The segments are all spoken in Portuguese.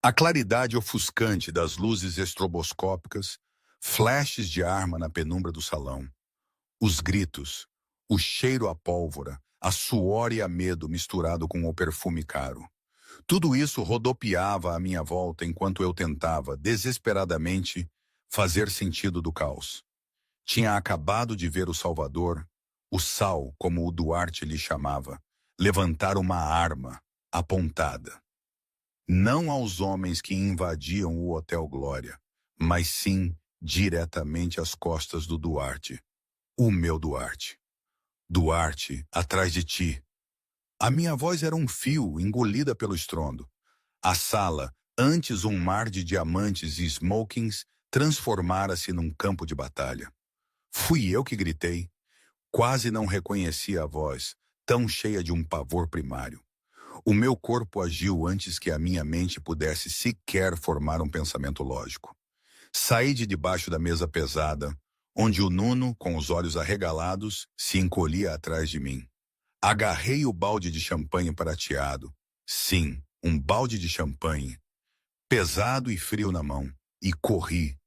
A claridade ofuscante das luzes estroboscópicas, flashes de arma na penumbra do salão, os gritos, o cheiro a pólvora, a suor e a medo misturado com o perfume caro. Tudo isso rodopiava à minha volta enquanto eu tentava, desesperadamente, fazer sentido do caos. Tinha acabado de ver o Salvador, o Sal, como o Duarte lhe chamava, levantar uma arma, apontada. Não aos homens que invadiam o Hotel Glória, mas sim diretamente às costas do Duarte. O meu Duarte. Duarte, atrás de ti. A minha voz era um fio, engolida pelo estrondo. A sala, antes um mar de diamantes e smokings, transformara-se num campo de batalha. Fui eu que gritei. Quase não reconhecia a voz, tão cheia de um pavor primário. O meu corpo agiu antes que a minha mente pudesse sequer formar um pensamento lógico. Saí de debaixo da mesa pesada, onde o Nuno, com os olhos arregalados, se encolhia atrás de mim. Agarrei o balde de champanhe prateado. Sim, um balde de champanhe, pesado e frio na mão, e corri.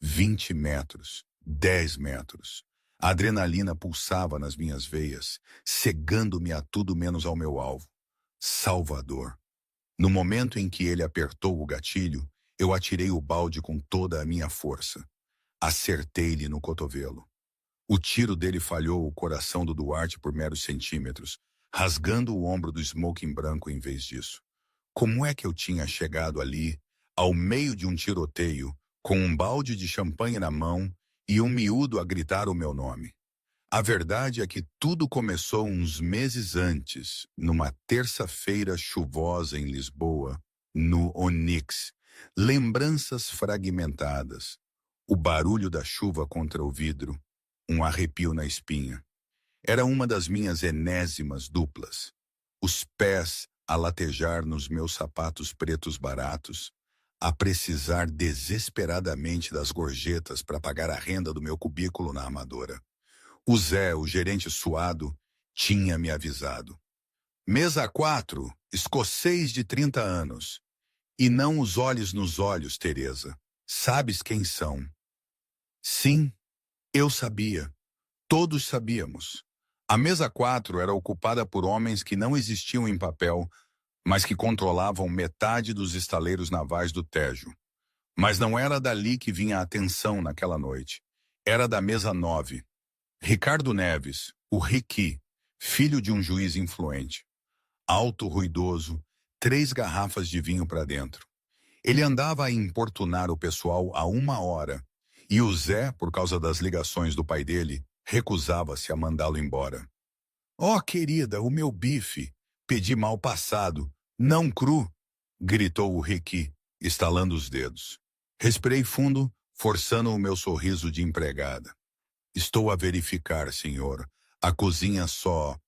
20 metros, 10 metros. A adrenalina pulsava nas minhas veias, cegando-me a tudo menos ao meu alvo. Salvador. No momento em que ele apertou o gatilho, eu atirei o balde com toda a minha força. Acertei-lhe no cotovelo. O tiro dele falhou o coração do Duarte por meros centímetros, rasgando o ombro do smoking branco em vez disso. Como é que eu tinha chegado ali, ao meio de um tiroteio, com um balde de champanhe na mão e um miúdo a gritar o meu nome? A verdade é que tudo começou uns meses antes, numa terça-feira chuvosa em Lisboa, no Onyx. Lembranças fragmentadas, o barulho da chuva contra o vidro, um arrepio na espinha. Era uma das minhas enésimas duplas. Os pés a latejar nos meus sapatos pretos baratos, a precisar desesperadamente das gorjetas para pagar a renda do meu cubículo na Amadora. O Zé, o gerente suado, tinha me avisado. Mesa 4, escocês de 30 anos. E não os olhos nos olhos, Teresa. Sabes quem são? Sim, eu sabia. Todos sabíamos. A mesa 4 era ocupada por homens que não existiam em papel, mas que controlavam metade dos estaleiros navais do Tejo. Mas não era dali que vinha a atenção naquela noite. Era da mesa 9. Ricardo Neves, o Riqui, filho de um juiz influente. Alto, ruidoso, 3 garrafas de vinho para dentro. Ele andava a importunar o pessoal há 1 hora, e o Zé, por causa das ligações do pai dele, recusava-se a mandá-lo embora. "Oh, querida, o meu bife. Pedi mal passado, não cru", gritou o Riqui, estalando os dedos. Respirei fundo, forçando o meu sorriso de empregada. "Estou a verificar, senhor. A cozinha só."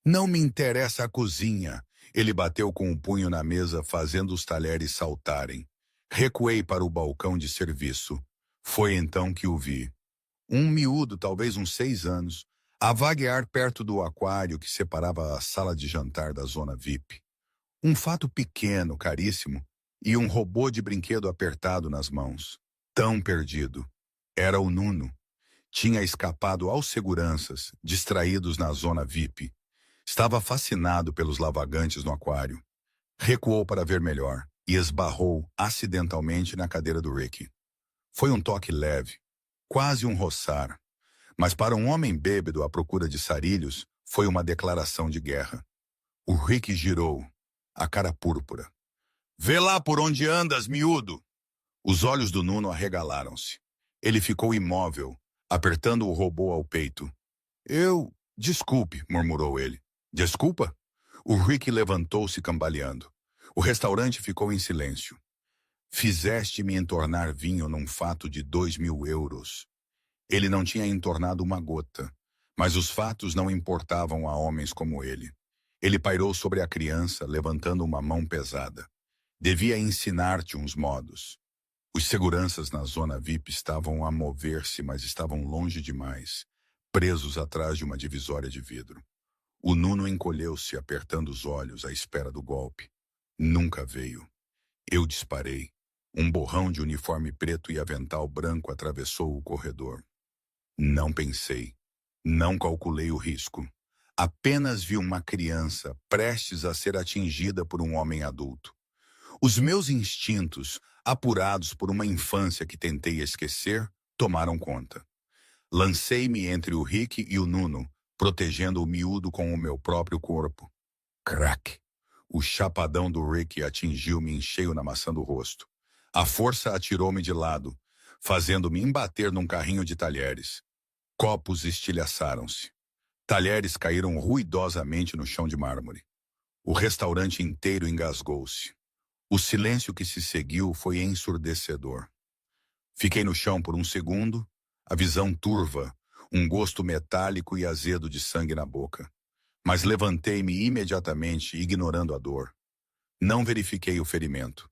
"Não me interessa a cozinha." Ele bateu com o punho na mesa, fazendo os talheres saltarem. Recuei para o balcão de serviço. Foi então que o vi. Um miúdo, talvez uns 6 anos, a vaguear perto do aquário que separava a sala de jantar da zona VIP. Um fato pequeno, caríssimo, e um robô de brinquedo apertado nas mãos. Tão perdido. Era o Nuno. Tinha escapado aos seguranças, distraídos na zona VIP. Estava fascinado pelos lavagantes no aquário. Recuou para ver melhor e esbarrou acidentalmente na cadeira do Ricky. Foi um toque leve, quase um roçar, mas para um homem bêbado à procura de sarilhos, foi uma declaração de guerra. O Ricky girou, a cara púrpura. "Vê lá por onde andas, miúdo!" Os olhos do Nuno arregalaram-se. Ele ficou imóvel, apertando o robô ao peito. Desculpe", murmurou ele. "Desculpa?" O Rick levantou-se cambaleando. O restaurante ficou em silêncio. "Fizeste-me entornar vinho num fato de 2.000 euros." Ele não tinha entornado uma gota, mas os fatos não importavam a homens como ele. Ele pairou sobre a criança, levantando uma mão pesada. "Devia ensinar-te uns modos." Os seguranças na zona VIP estavam a mover-se, mas estavam longe demais, presos atrás de uma divisória de vidro. O Nuno encolheu-se, apertando os olhos à espera do golpe. Nunca veio. Eu disparei. Um borrão de uniforme preto e avental branco atravessou o corredor. Não pensei. Não calculei o risco. Apenas vi uma criança prestes a ser atingida por um homem adulto. Os meus instintos, apurados por uma infância que tentei esquecer, tomaram conta. Lancei-me entre o Rick e o Nuno, protegendo o miúdo com o meu próprio corpo. Crack! O chapadão do Rick atingiu-me em cheio na maçã do rosto. A força atirou-me de lado, fazendo-me embater num carrinho de talheres. Copos estilhaçaram-se. Talheres caíram ruidosamente no chão de mármore. O restaurante inteiro engasgou-se. O silêncio que se seguiu foi ensurdecedor. Fiquei no chão por um segundo, a visão turva, um gosto metálico e azedo de sangue na boca. Mas levantei-me imediatamente, ignorando a dor. Não verifiquei o ferimento.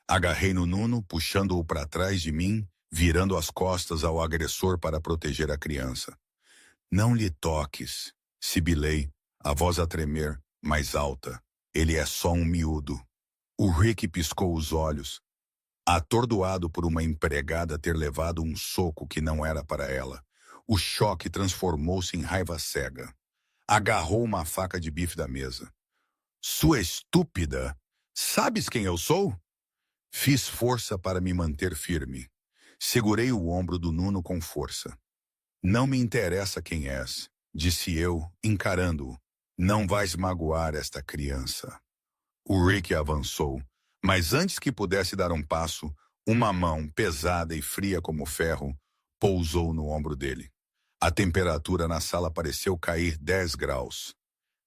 Agarrei no Nuno, puxando-o para trás de mim, virando as costas ao agressor para proteger a criança. Não lhe toques, sibilei, a voz a tremer, mais alta. Ele é só um miúdo. O Rick piscou os olhos, atordoado por uma empregada ter levado um soco que não era para ela. O choque transformou-se em raiva cega. Agarrou uma faca de bife da mesa. Sua estúpida! Sabes quem eu sou? Fiz força para me manter firme. Segurei o ombro do Nuno com força. Não me interessa quem és, disse eu, encarando-o. Não vais magoar esta criança. O Rick avançou, mas antes que pudesse dar um passo, uma mão, pesada e fria como ferro, pousou no ombro dele. A temperatura na sala pareceu cair 10 graus.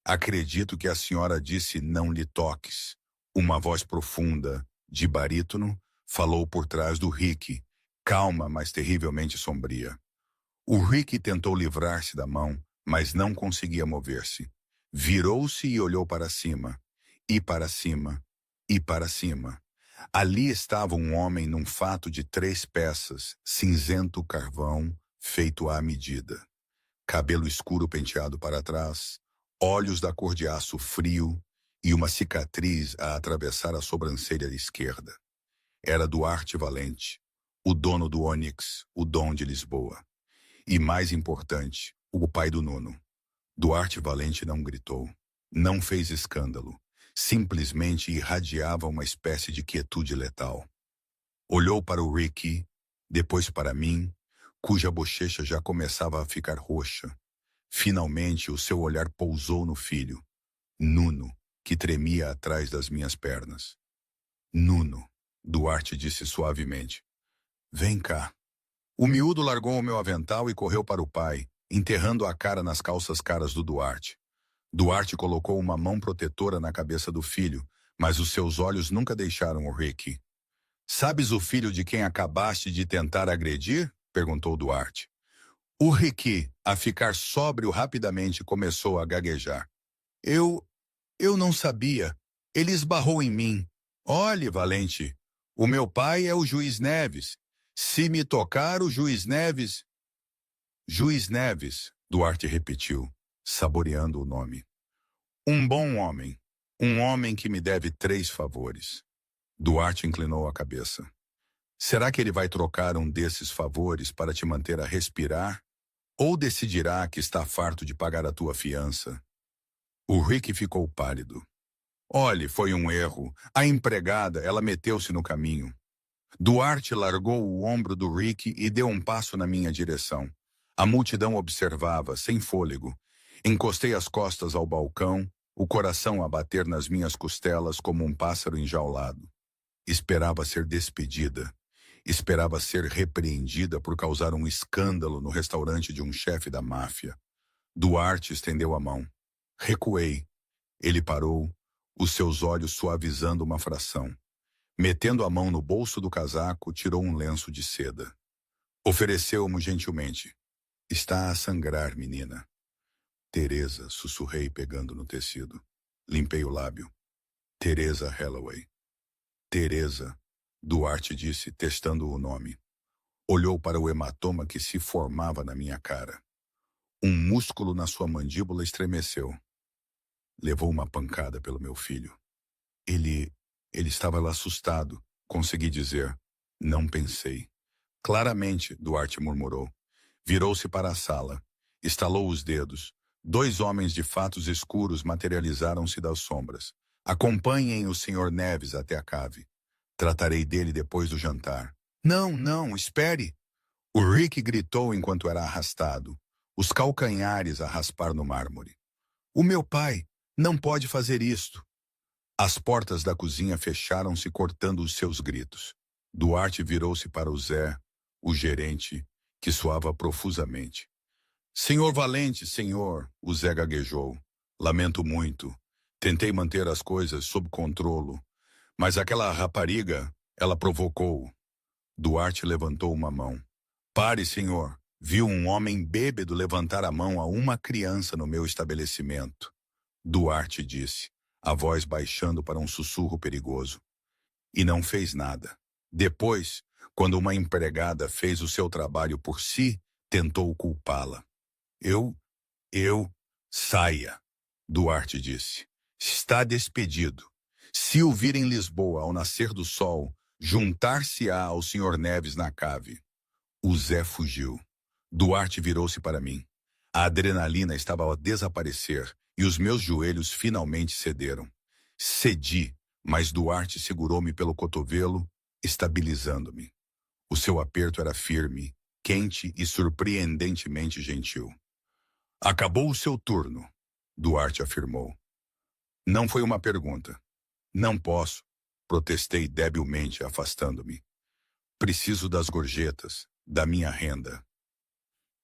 Acredito que a senhora disse não lhe toques. Uma voz profunda, de barítono, falou por trás do Rick, calma, mas terrivelmente sombria. O Rick tentou livrar-se da mão, mas não conseguia mover-se. Virou-se e olhou para cima. E para cima. E para cima. Ali estava um homem num fato de 3 peças, cinzento carvão, feito à medida. Cabelo escuro penteado para trás, olhos da cor de aço frio e uma cicatriz a atravessar a sobrancelha esquerda. Era Duarte Valente, o dono do Onyx, o Dom de Lisboa. E mais importante, o pai do Nuno. Duarte Valente não gritou, não fez escândalo, simplesmente irradiava uma espécie de quietude letal. Olhou para o Ricky, depois para mim, cuja bochecha já começava a ficar roxa. Finalmente, o seu olhar pousou no filho, Nuno, que tremia atrás das minhas pernas. Nuno, Duarte disse suavemente. Vem cá. O miúdo largou o meu avental e correu para o pai, enterrando a cara nas calças caras do Duarte. Duarte colocou uma mão protetora na cabeça do filho, mas os seus olhos nunca deixaram o Ricky. Sabes o filho de quem acabaste de tentar agredir? Perguntou Duarte. O Ricky, a ficar sóbrio rapidamente, começou a gaguejar. Eu não sabia. Ele esbarrou em mim. Olhe, Valente, o meu pai é o Juiz Neves. Se me tocar o Juiz Neves... Juiz Neves, Duarte repetiu, saboreando o nome. Um bom homem. Um homem que me deve 3 favores. Duarte inclinou a cabeça. Será que ele vai trocar um desses favores para te manter a respirar? Ou decidirá que está farto de pagar a tua fiança? O Rick ficou pálido. Olhe, foi um erro. A empregada, ela meteu-se no caminho. Duarte largou o ombro do Rick e deu um passo na minha direção. A multidão observava, sem fôlego. Encostei as costas ao balcão, o coração a bater nas minhas costelas como um pássaro enjaulado. Esperava ser despedida. Esperava ser repreendida por causar um escândalo no restaurante de um chefe da máfia. Duarte estendeu a mão. Recuei. Ele parou, os seus olhos suavizando uma fração. Metendo a mão no bolso do casaco, tirou um lenço de seda. Ofereceu-mo gentilmente. Está a sangrar, menina. Teresa, sussurrei pegando no tecido. Limpei o lábio. Teresa Halloway. Teresa, Duarte disse, testando o nome. Olhou para o hematoma que se formava na minha cara. Um músculo na sua mandíbula estremeceu. Levou uma pancada pelo meu filho. Ele Ele estava lá assustado. Consegui dizer. Não pensei. Claramente, Duarte murmurou. Virou-se para a sala. Estalou os dedos. Dois homens de fatos escuros materializaram-se das sombras. Acompanhem o Sr. Neves até a cave. Tratarei dele depois do jantar. Não, não, espere! O Rick gritou enquanto era arrastado, os calcanhares a raspar no mármore. O meu pai não pode fazer isto. As portas da cozinha fecharam-se cortando os seus gritos. Duarte virou-se para o Zé, o gerente, que suava profusamente. Senhor Valente, senhor, o Zé gaguejou. Lamento muito. Tentei manter as coisas sob controlo, mas aquela rapariga, ela provocou. Duarte levantou uma mão. Pare, senhor. Viu um homem bêbado levantar a mão a uma criança no meu estabelecimento. Duarte disse, a voz baixando para um sussurro perigoso. E não fez nada. Depois, quando uma empregada fez o seu trabalho por si, tentou culpá-la. Saia, Duarte disse. Está despedido. Se o vir em Lisboa ao nascer do sol, juntar-se-á ao Sr. Neves na cave. O Zé fugiu. Duarte virou-se para mim. A adrenalina estava a desaparecer e os meus joelhos finalmente cederam. Cedi, mas Duarte segurou-me pelo cotovelo, estabilizando-me. O seu aperto era firme, quente e surpreendentemente gentil. Acabou o seu turno, Duarte afirmou. Não foi uma pergunta. Não posso, protestei debilmente, afastando-me. Preciso das gorjetas, da minha renda.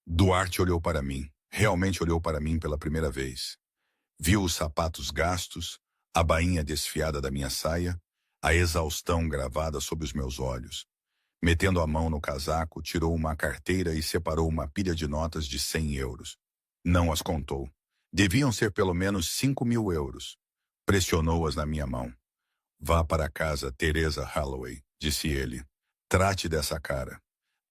Duarte olhou para mim, realmente olhou para mim pela primeira vez. Viu os sapatos gastos, a bainha desfiada da minha saia, a exaustão gravada sob os meus olhos. Metendo a mão no casaco, tirou uma carteira e separou uma pilha de notas de 100 euros. Não as contou. Deviam ser pelo menos 5.000 euros. Pressionou-as na minha mão. Vá para casa, Teresa Holloway, disse ele. Trate dessa cara.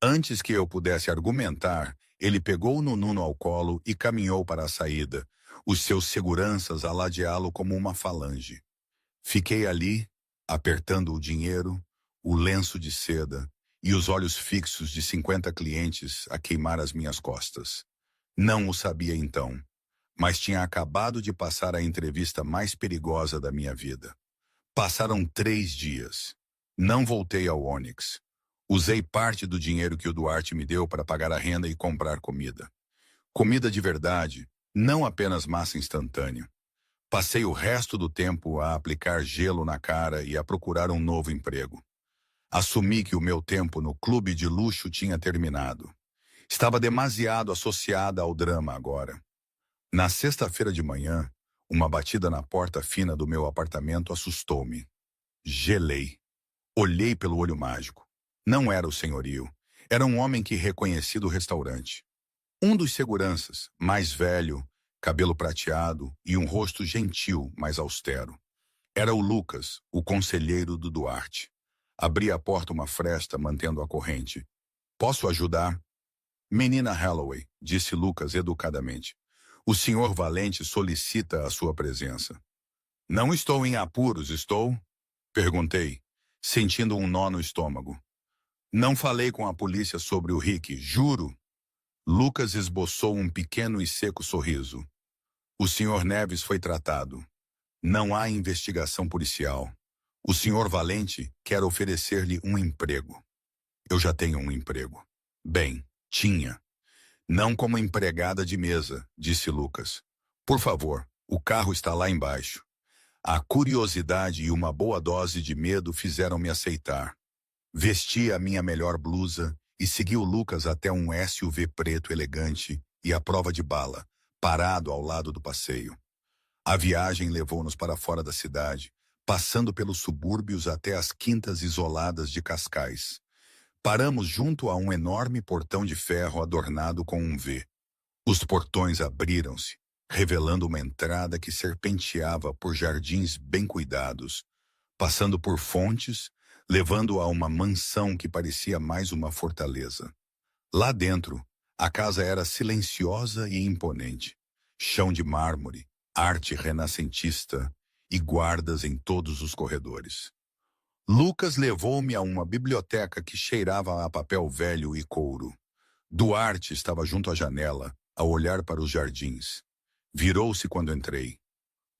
Antes que eu pudesse argumentar, ele pegou o Nuno ao colo e caminhou para a saída, os seus seguranças a ladeá-lo como uma falange. Fiquei ali, apertando o dinheiro, o lenço de seda e os olhos fixos de 50 clientes a queimar as minhas costas. Não o sabia então, mas tinha acabado de passar a entrevista mais perigosa da minha vida. Passaram 3 dias. Não voltei ao Onyx. Usei parte do dinheiro que o Duarte me deu para pagar a renda e comprar comida. Comida de verdade, não apenas massa instantânea. Passei o resto do tempo a aplicar gelo na cara e a procurar um novo emprego. Assumi que o meu tempo no clube de luxo tinha terminado. Estava demasiado associada ao drama agora. Na sexta-feira de manhã, uma batida na porta fina do meu apartamento assustou-me. Gelei. Olhei pelo olho mágico. Não era o senhorio. Era um homem que reconheci do restaurante. Um dos seguranças, mais velho, cabelo prateado e um rosto gentil, mas austero. Era o Lucas, o conselheiro do Duarte. Abri a porta uma fresta, mantendo a corrente. Posso ajudar? Menina Holloway, disse Lucas educadamente. O senhor Valente solicita a sua presença. Não estou em apuros, estou? Perguntei, sentindo um nó no estômago. Não falei com a polícia sobre o Rick, juro. Lucas esboçou um pequeno e seco sorriso. O Sr. Neves foi tratado. Não há investigação policial. O Sr. Valente quer oferecer-lhe um emprego. Eu já tenho um emprego. Bem, tinha. Não como empregada de mesa, disse Lucas. Por favor, o carro está lá embaixo. A curiosidade e uma boa dose de medo fizeram-me aceitar. Vesti a minha melhor blusa e segui o Lucas até um SUV preto elegante e à prova de bala, parado ao lado do passeio. A viagem levou-nos para fora da cidade, passando pelos subúrbios até as quintas isoladas de Cascais. Paramos junto a um enorme portão de ferro adornado com um V. Os portões abriram-se, revelando uma entrada que serpenteava por jardins bem cuidados, passando por fontes, levando a uma mansão que parecia mais uma fortaleza. Lá dentro, a casa era silenciosa e imponente. Chão de mármore, arte renascentista e guardas em todos os corredores. Lucas levou-me a uma biblioteca que cheirava a papel velho e couro. Duarte estava junto à janela, a olhar para os jardins. Virou-se quando entrei.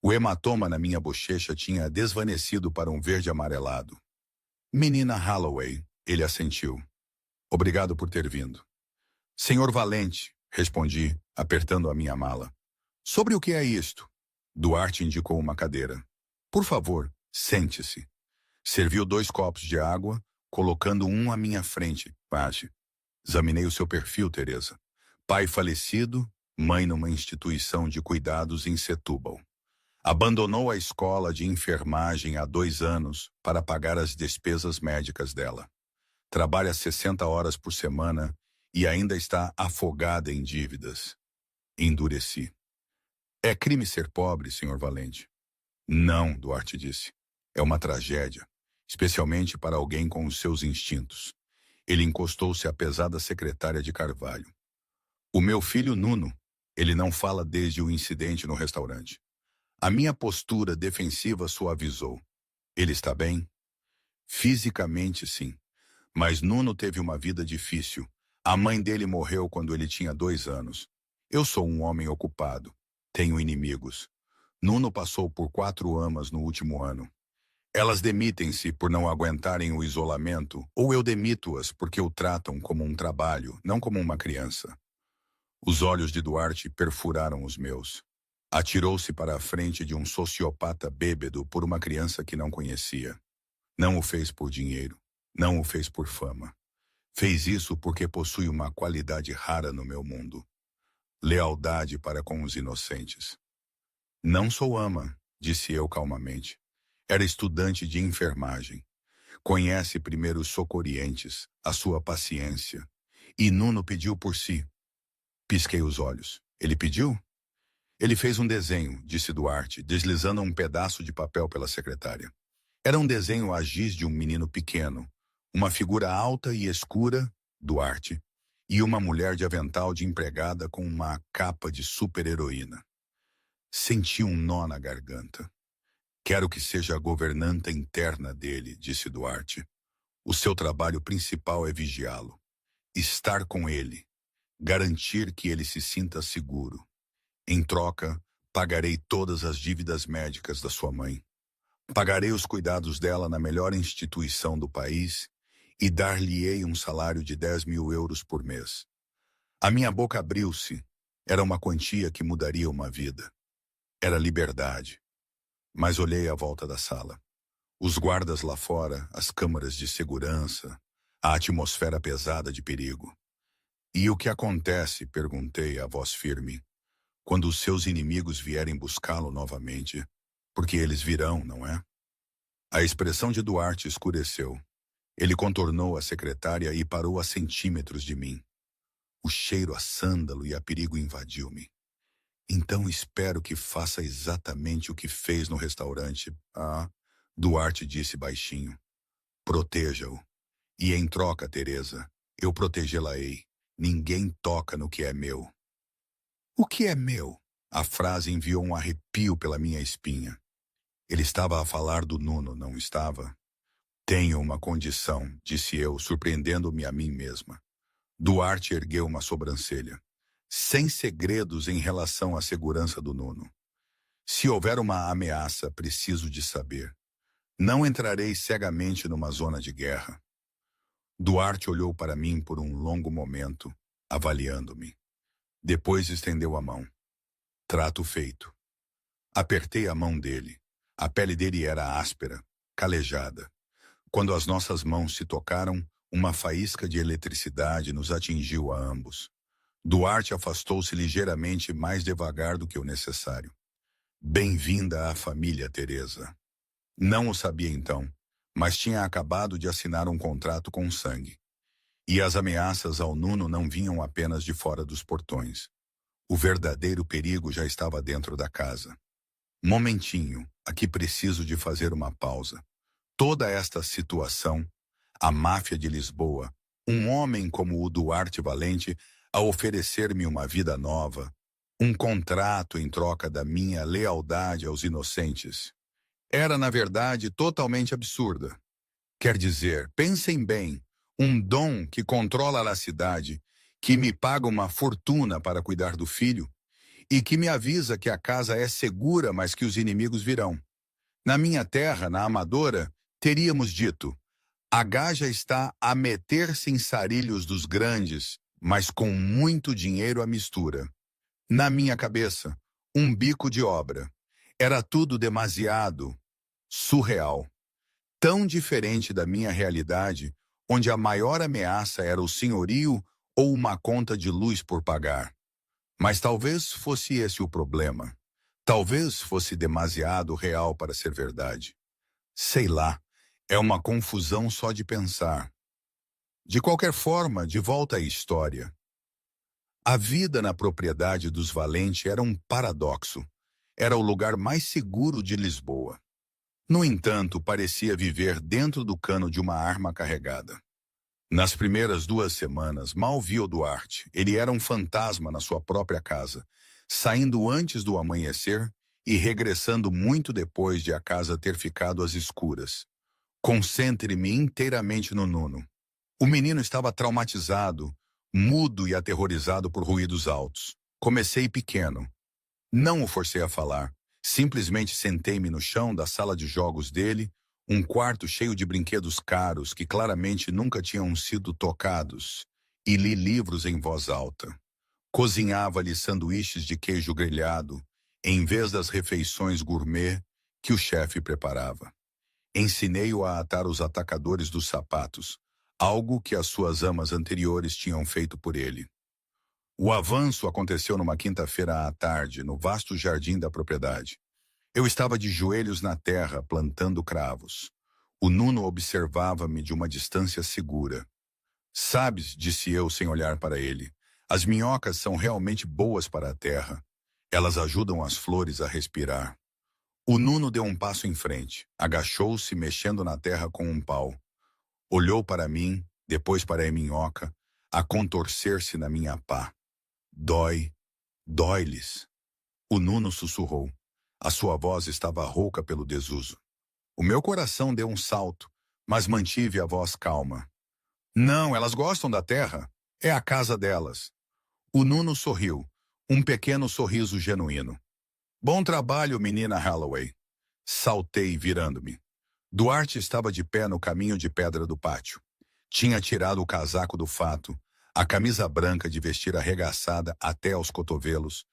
O hematoma na minha bochecha tinha desvanecido para um verde amarelado. Menina Holloway, ele assentiu. Obrigado por ter vindo. Senhor Valente, respondi, apertando a minha mala. Sobre o que é isto? Duarte indicou uma cadeira. Por favor, sente-se. Serviu 2 copos de água, colocando um à minha frente. Passe. Examinei o seu perfil, Teresa. Pai falecido, mãe numa instituição de cuidados em Setúbal. Abandonou a escola de enfermagem há 2 anos para pagar as despesas médicas dela. Trabalha 60 horas por semana e ainda está afogada em dívidas. Endureci. É crime ser pobre, senhor Valente? Não, Duarte disse. É uma tragédia, especialmente para alguém com os seus instintos. Ele encostou-se à pesada secretária de Carvalho. O meu filho Nuno, ele não fala desde o incidente no restaurante. A minha postura defensiva suavizou. Ele está bem? Fisicamente, sim. Mas Nuno teve uma vida difícil. A mãe dele morreu quando ele tinha 2 anos. Eu sou um homem ocupado. Tenho inimigos. Nuno passou por 4 amas no último ano. Elas demitem-se por não aguentarem o isolamento, ou eu demito-as porque o tratam como um trabalho, não como uma criança. Os olhos de Duarte perfuraram os meus. Atirou-se para a frente de um sociopata bêbado por uma criança que não conhecia. Não o fez por dinheiro, não o fez por fama. Fez isso porque possui uma qualidade rara no meu mundo. Lealdade para com os inocentes. Não sou ama, disse eu calmamente. Era estudante de enfermagem. Conhece primeiros socorrientes, a sua paciência. E Nuno pediu por si. Pisquei os olhos. Ele pediu? Ele fez um desenho, disse Duarte, deslizando um pedaço de papel pela secretária. Era um desenho a giz de um menino pequeno, uma figura alta e escura, Duarte, e uma mulher de avental de empregada com uma capa de super-heroína. Senti um nó na garganta. Quero que seja a governanta interna dele, disse Duarte. O seu trabalho principal é vigiá-lo, estar com ele, garantir que ele se sinta seguro. Em troca, pagarei todas as dívidas médicas da sua mãe. Pagarei os cuidados dela na melhor instituição do país e dar-lhe-ei um salário de 10.000 euros por mês. A minha boca abriu-se. Era uma quantia que mudaria uma vida. Era liberdade. Mas olhei à volta da sala. Os guardas lá fora, as câmaras de segurança, a atmosfera pesada de perigo. E o que acontece, perguntei a voz firme, quando os seus inimigos vierem buscá-lo novamente? Porque eles virão, não é? A expressão de Duarte escureceu. Ele contornou a secretária e parou a centímetros de mim. O cheiro a sândalo e a perigo invadiu-me. Então espero que faça exatamente o que fez no restaurante. Ah, Duarte disse baixinho. Proteja-o. E em troca, Teresa, eu protegê-la-ei. Ninguém toca no que é meu. O que é meu? A frase enviou um arrepio pela minha espinha. Ele estava a falar do Nuno, não estava? Tenho uma condição, disse eu, surpreendendo-me a mim mesma. Duarte ergueu uma sobrancelha. Sem segredos em relação à segurança do Nuno. Se houver uma ameaça, preciso de saber. Não entrarei cegamente numa zona de guerra. Duarte olhou para mim por um longo momento, avaliando-me. Depois estendeu a mão. Trato feito. Apertei a mão dele. A pele dele era áspera, calejada. Quando as nossas mãos se tocaram, uma faísca de eletricidade nos atingiu a ambos. Duarte afastou-se ligeiramente mais devagar do que o necessário. Bem-vinda à família, Teresa. Não o sabia então, mas tinha acabado de assinar um contrato com sangue. E as ameaças ao Nuno não vinham apenas de fora dos portões. O verdadeiro perigo já estava dentro da casa. Momentinho, aqui preciso de fazer uma pausa. Toda esta situação, a máfia de Lisboa, um homem como o Duarte Valente, a oferecer-me uma vida nova, um contrato em troca da minha lealdade aos inocentes. Era, na verdade, totalmente absurda. Quer dizer, pensem bem, um dom que controla a cidade, que me paga uma fortuna para cuidar do filho e que me avisa que a casa é segura, mas que os inimigos virão. Na minha terra, na Amadora, teríamos dito: a gaja está a meter-se em sarilhos dos grandes, mas com muito dinheiro à mistura. Na minha cabeça, um bico de obra. Era tudo demasiado surreal. Tão diferente da minha realidade, onde a maior ameaça era o senhorio ou uma conta de luz por pagar. Mas talvez fosse esse o problema. Talvez fosse demasiado real para ser verdade. Sei lá, é uma confusão só de pensar. De qualquer forma, de volta à história. A vida na propriedade dos Valente era um paradoxo. Era o lugar mais seguro de Lisboa. No entanto, parecia viver dentro do cano de uma arma carregada. Nas primeiras 2 semanas, mal vi o Duarte. Ele era um fantasma na sua própria casa, saindo antes do amanhecer e regressando muito depois de a casa ter ficado às escuras. Concentre-me inteiramente no Nuno. O menino estava traumatizado, mudo e aterrorizado por ruídos altos. Comecei pequeno. Não o forcei a falar. Simplesmente sentei-me no chão da sala de jogos dele, um quarto cheio de brinquedos caros que claramente nunca tinham sido tocados, e li livros em voz alta. Cozinhava-lhe sanduíches de queijo grelhado, em vez das refeições gourmet que o chefe preparava. Ensinei-o a atar os atacadores dos sapatos, algo que as suas amas anteriores tinham feito por ele. O avanço aconteceu numa quinta-feira à tarde, no vasto jardim da propriedade. Eu estava de joelhos na terra, plantando cravos. O Nuno observava-me de uma distância segura. Sabes, disse eu sem olhar para ele, as minhocas são realmente boas para a terra. Elas ajudam as flores a respirar. O Nuno deu um passo em frente, agachou-se mexendo na terra com um pau. Olhou para mim, depois para a minhoca, a contorcer-se na minha pá. Dói, dói-lhes. O Nuno sussurrou. A sua voz estava rouca pelo desuso. O meu coração deu um salto, mas mantive a voz calma. Não, elas gostam da terra. É a casa delas. O Nuno sorriu, um pequeno sorriso genuíno. Bom trabalho, menina Holloway. Saltei, virando-me. Duarte estava de pé no caminho de pedra do pátio. Tinha tirado o casaco do fato, a camisa branca de vestir arregaçada até aos cotovelos,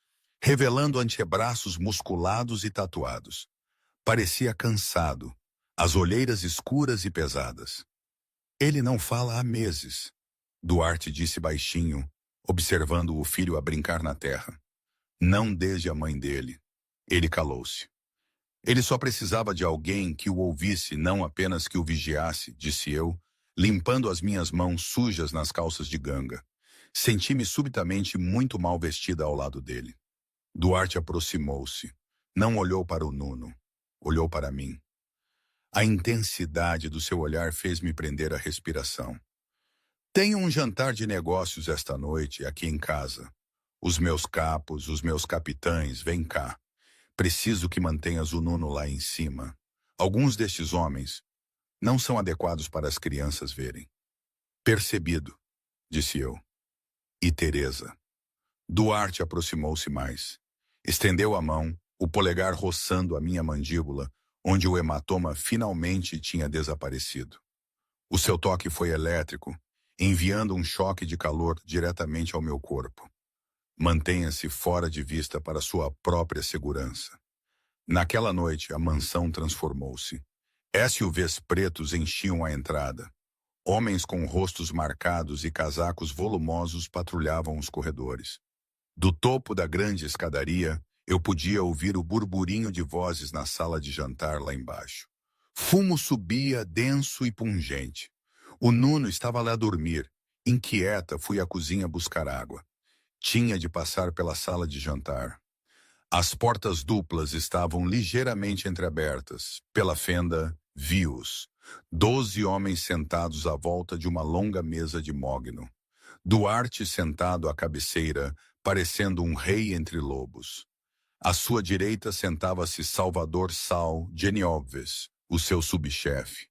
revelando antebraços musculados e tatuados. Parecia cansado, as olheiras escuras e pesadas. Ele não fala há meses, Duarte disse baixinho, observando o filho a brincar na terra. Não desde a mãe dele. Ele calou-se. Ele só precisava de alguém que o ouvisse, não apenas que o vigiasse, disse eu, limpando as minhas mãos sujas nas calças de ganga. Senti-me subitamente muito mal vestida ao lado dele. Duarte aproximou-se. Não olhou para o Nuno. Olhou para mim. A intensidade do seu olhar fez-me prender a respiração. Tenho um jantar de negócios esta noite, aqui em casa. Os meus capos, os meus capitães, vem cá. Preciso que mantenhas o Nuno lá em cima. Alguns destes homens não são adequados para as crianças verem. Percebido, disse eu. E Teresa? Duarte aproximou-se mais. Estendeu a mão, o polegar roçando a minha mandíbula, onde o hematoma finalmente tinha desaparecido. O seu toque foi elétrico, enviando um choque de calor diretamente ao meu corpo. Mantenha-se fora de vista para sua própria segurança. Naquela noite, a mansão transformou-se. SUVs pretos enchiam a entrada. Homens com rostos marcados e casacos volumosos patrulhavam os corredores. Do topo da grande escadaria, eu podia ouvir o burburinho de vozes na sala de jantar lá embaixo. Fumo subia denso e pungente. O Nuno estava lá a dormir. Inquieta, fui à cozinha buscar água. Tinha de passar pela sala de jantar. As portas duplas estavam ligeiramente entreabertas. Pela fenda, vi-os. 12 homens sentados à volta de uma longa mesa de mogno. Duarte sentado à cabeceira, parecendo um rei entre lobos. À sua direita sentava-se Salvador Sal Genovese, o seu subchefe.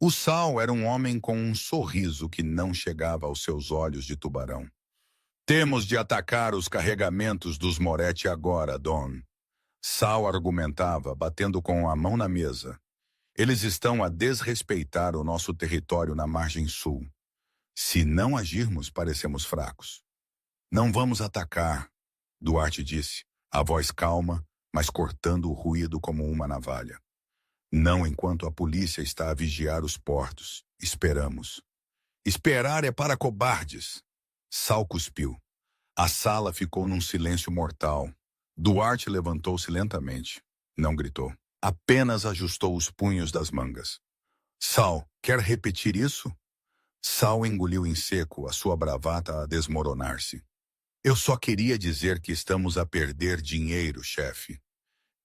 O Sal era um homem com um sorriso que não chegava aos seus olhos de tubarão. Temos de atacar os carregamentos dos Moretti agora, Don. Sal argumentava, batendo com a mão na mesa. Eles estão a desrespeitar o nosso território na margem sul. Se não agirmos, parecemos fracos. Não vamos atacar, Duarte disse, a voz calma, mas cortando o ruído como uma navalha. Não enquanto a polícia está a vigiar os portos. Esperamos. Esperar é para cobardes. Sal cuspiu. A sala ficou num silêncio mortal. Duarte levantou-se lentamente. Não gritou. Apenas ajustou os punhos das mangas. Sal, quer repetir isso? Sal engoliu em seco, a sua bravata a desmoronar-se. Eu só queria dizer que estamos a perder dinheiro, chefe.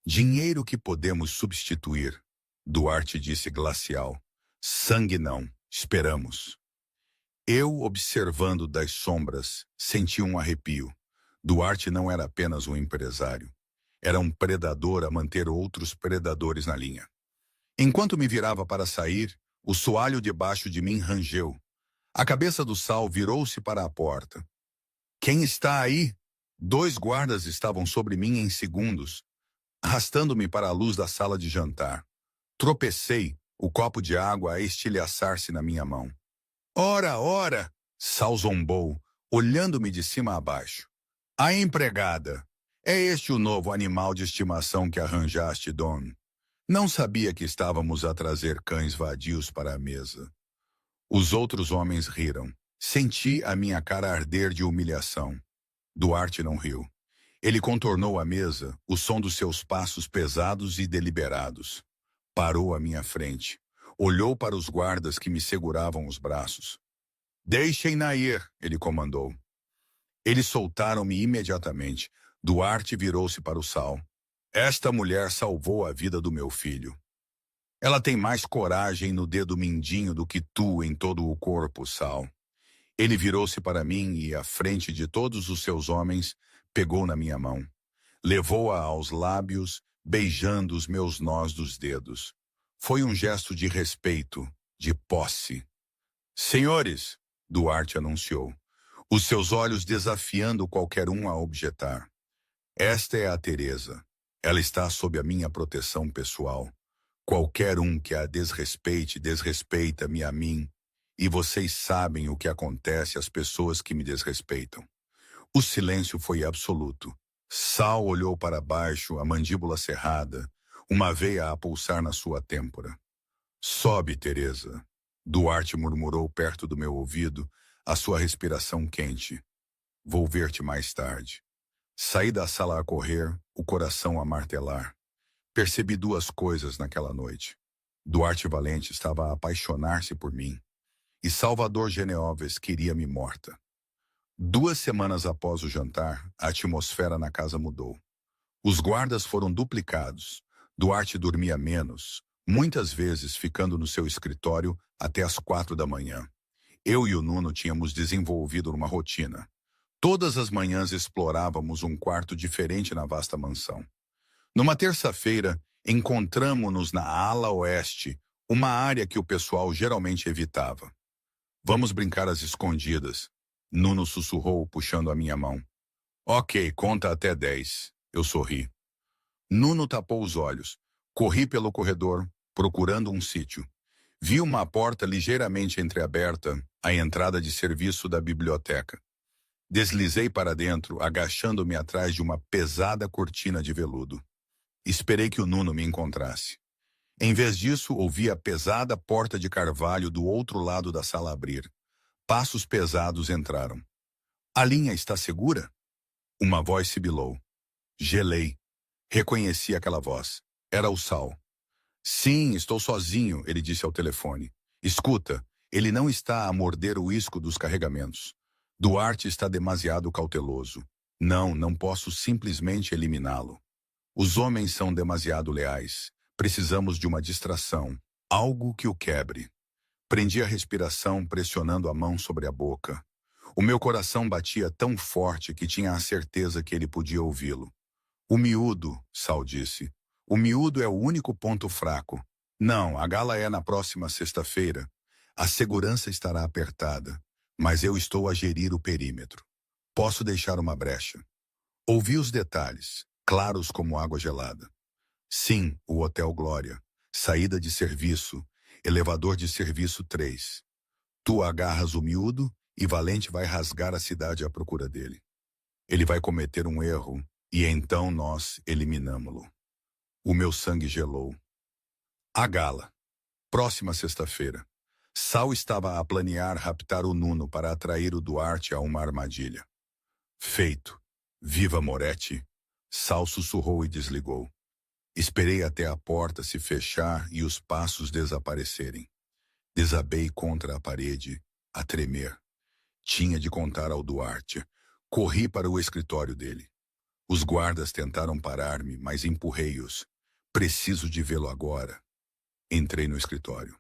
Dinheiro que podemos substituir. Duarte disse glacial. Sangue não. Esperamos. Eu, observando das sombras, senti um arrepio. Duarte não era apenas um empresário. Era um predador a manter outros predadores na linha. Enquanto me virava para sair, o soalho debaixo de mim rangeu. A cabeça do Sal virou-se para a porta. Quem está aí? 2 guardas estavam sobre mim em segundos, arrastando-me para a luz da sala de jantar. Tropecei, o copo de água a estilhaçar-se na minha mão. Ora, ora! Sal zombou, olhando-me de cima a baixo. A empregada. É este o novo animal de estimação que arranjaste, Don? Não sabia que estávamos a trazer cães vadios para a mesa. Os outros homens riram. Senti a minha cara arder de humilhação. Duarte não riu. Ele contornou a mesa, o som dos seus passos pesados e deliberados. Parou à minha frente. Olhou para os guardas que me seguravam os braços. Deixem-na ir, ele comandou. Eles soltaram-me imediatamente. Duarte virou-se para o Sal. Esta mulher salvou a vida do meu filho. Ela tem mais coragem no dedo mindinho do que tu em todo o corpo, Sal. Ele virou-se para mim e, à frente de todos os seus homens, pegou na minha mão. Levou-a aos lábios, beijando os meus nós dos dedos. Foi um gesto de respeito, de posse. Senhores, Duarte anunciou, os seus olhos desafiando qualquer um a objetar. Esta é a Teresa. Ela está sob a minha proteção pessoal. Qualquer um que a desrespeite, desrespeita-me a mim. E vocês sabem o que acontece às pessoas que me desrespeitam. O silêncio foi absoluto. Sal olhou para baixo, a mandíbula cerrada, uma veia a pulsar na sua têmpora. Sobe, Teresa. Duarte murmurou perto do meu ouvido, a sua respiração quente. Vou ver-te mais tarde. Saí da sala a correr, o coração a martelar. Percebi 2 coisas naquela noite. Duarte Valente estava a apaixonar-se por mim. E Salvador Geneoves queria-me morta. 2 semanas após o jantar, a atmosfera na casa mudou. Os guardas foram duplicados. Duarte dormia menos, muitas vezes ficando no seu escritório até às 4 da manhã. Eu e o Nuno tínhamos desenvolvido uma rotina. Todas as manhãs explorávamos um quarto diferente na vasta mansão. Numa terça-feira, encontramo-nos na ala oeste, uma área que o pessoal geralmente evitava. Vamos brincar às escondidas. Nuno sussurrou, puxando a minha mão. Ok, conta até 10. Eu sorri. Nuno tapou os olhos. Corri pelo corredor, procurando um sítio. Vi uma porta ligeiramente entreaberta, a entrada de serviço da biblioteca. Deslizei para dentro, agachando-me atrás de uma pesada cortina de veludo. Esperei que o Nuno me encontrasse. Em vez disso, ouvi a pesada porta de carvalho do outro lado da sala abrir. Passos pesados entraram. A linha está segura? Uma voz sibilou. Gelei. Reconheci aquela voz. Era o Sal. Sim, estou sozinho, ele disse ao telefone. Escuta, ele não está a morder o isco dos carregamentos. Duarte está demasiado cauteloso. Não posso simplesmente eliminá-lo. Os homens são demasiado leais. Precisamos de uma distração, algo que o quebre. Prendi a respiração, pressionando a mão sobre a boca. O meu coração batia tão forte que tinha a certeza que ele podia ouvi-lo. O miúdo, Sal disse. O miúdo é o único ponto fraco. Não, a gala é na próxima sexta-feira. A segurança estará apertada, mas eu estou a gerir o perímetro. Posso deixar uma brecha. Ouvi os detalhes, claros como água gelada. Sim, o Hotel Glória. Saída de serviço, elevador de serviço 3. Tu agarras o miúdo e Valente vai rasgar a cidade à procura dele. Ele vai cometer um erro e então nós eliminamo-lo. O meu sangue gelou. A gala. Próxima sexta-feira. Sal estava a planear raptar o Nuno para atrair o Duarte a uma armadilha. Feito. Viva Moretti. Sal sussurrou e desligou. Esperei até a porta se fechar e os passos desaparecerem. Desabei contra a parede, a tremer. Tinha de contar ao Duarte. Corri para o escritório dele. Os guardas tentaram parar-me, mas empurrei-os. Preciso de vê-lo agora. Entrei no escritório.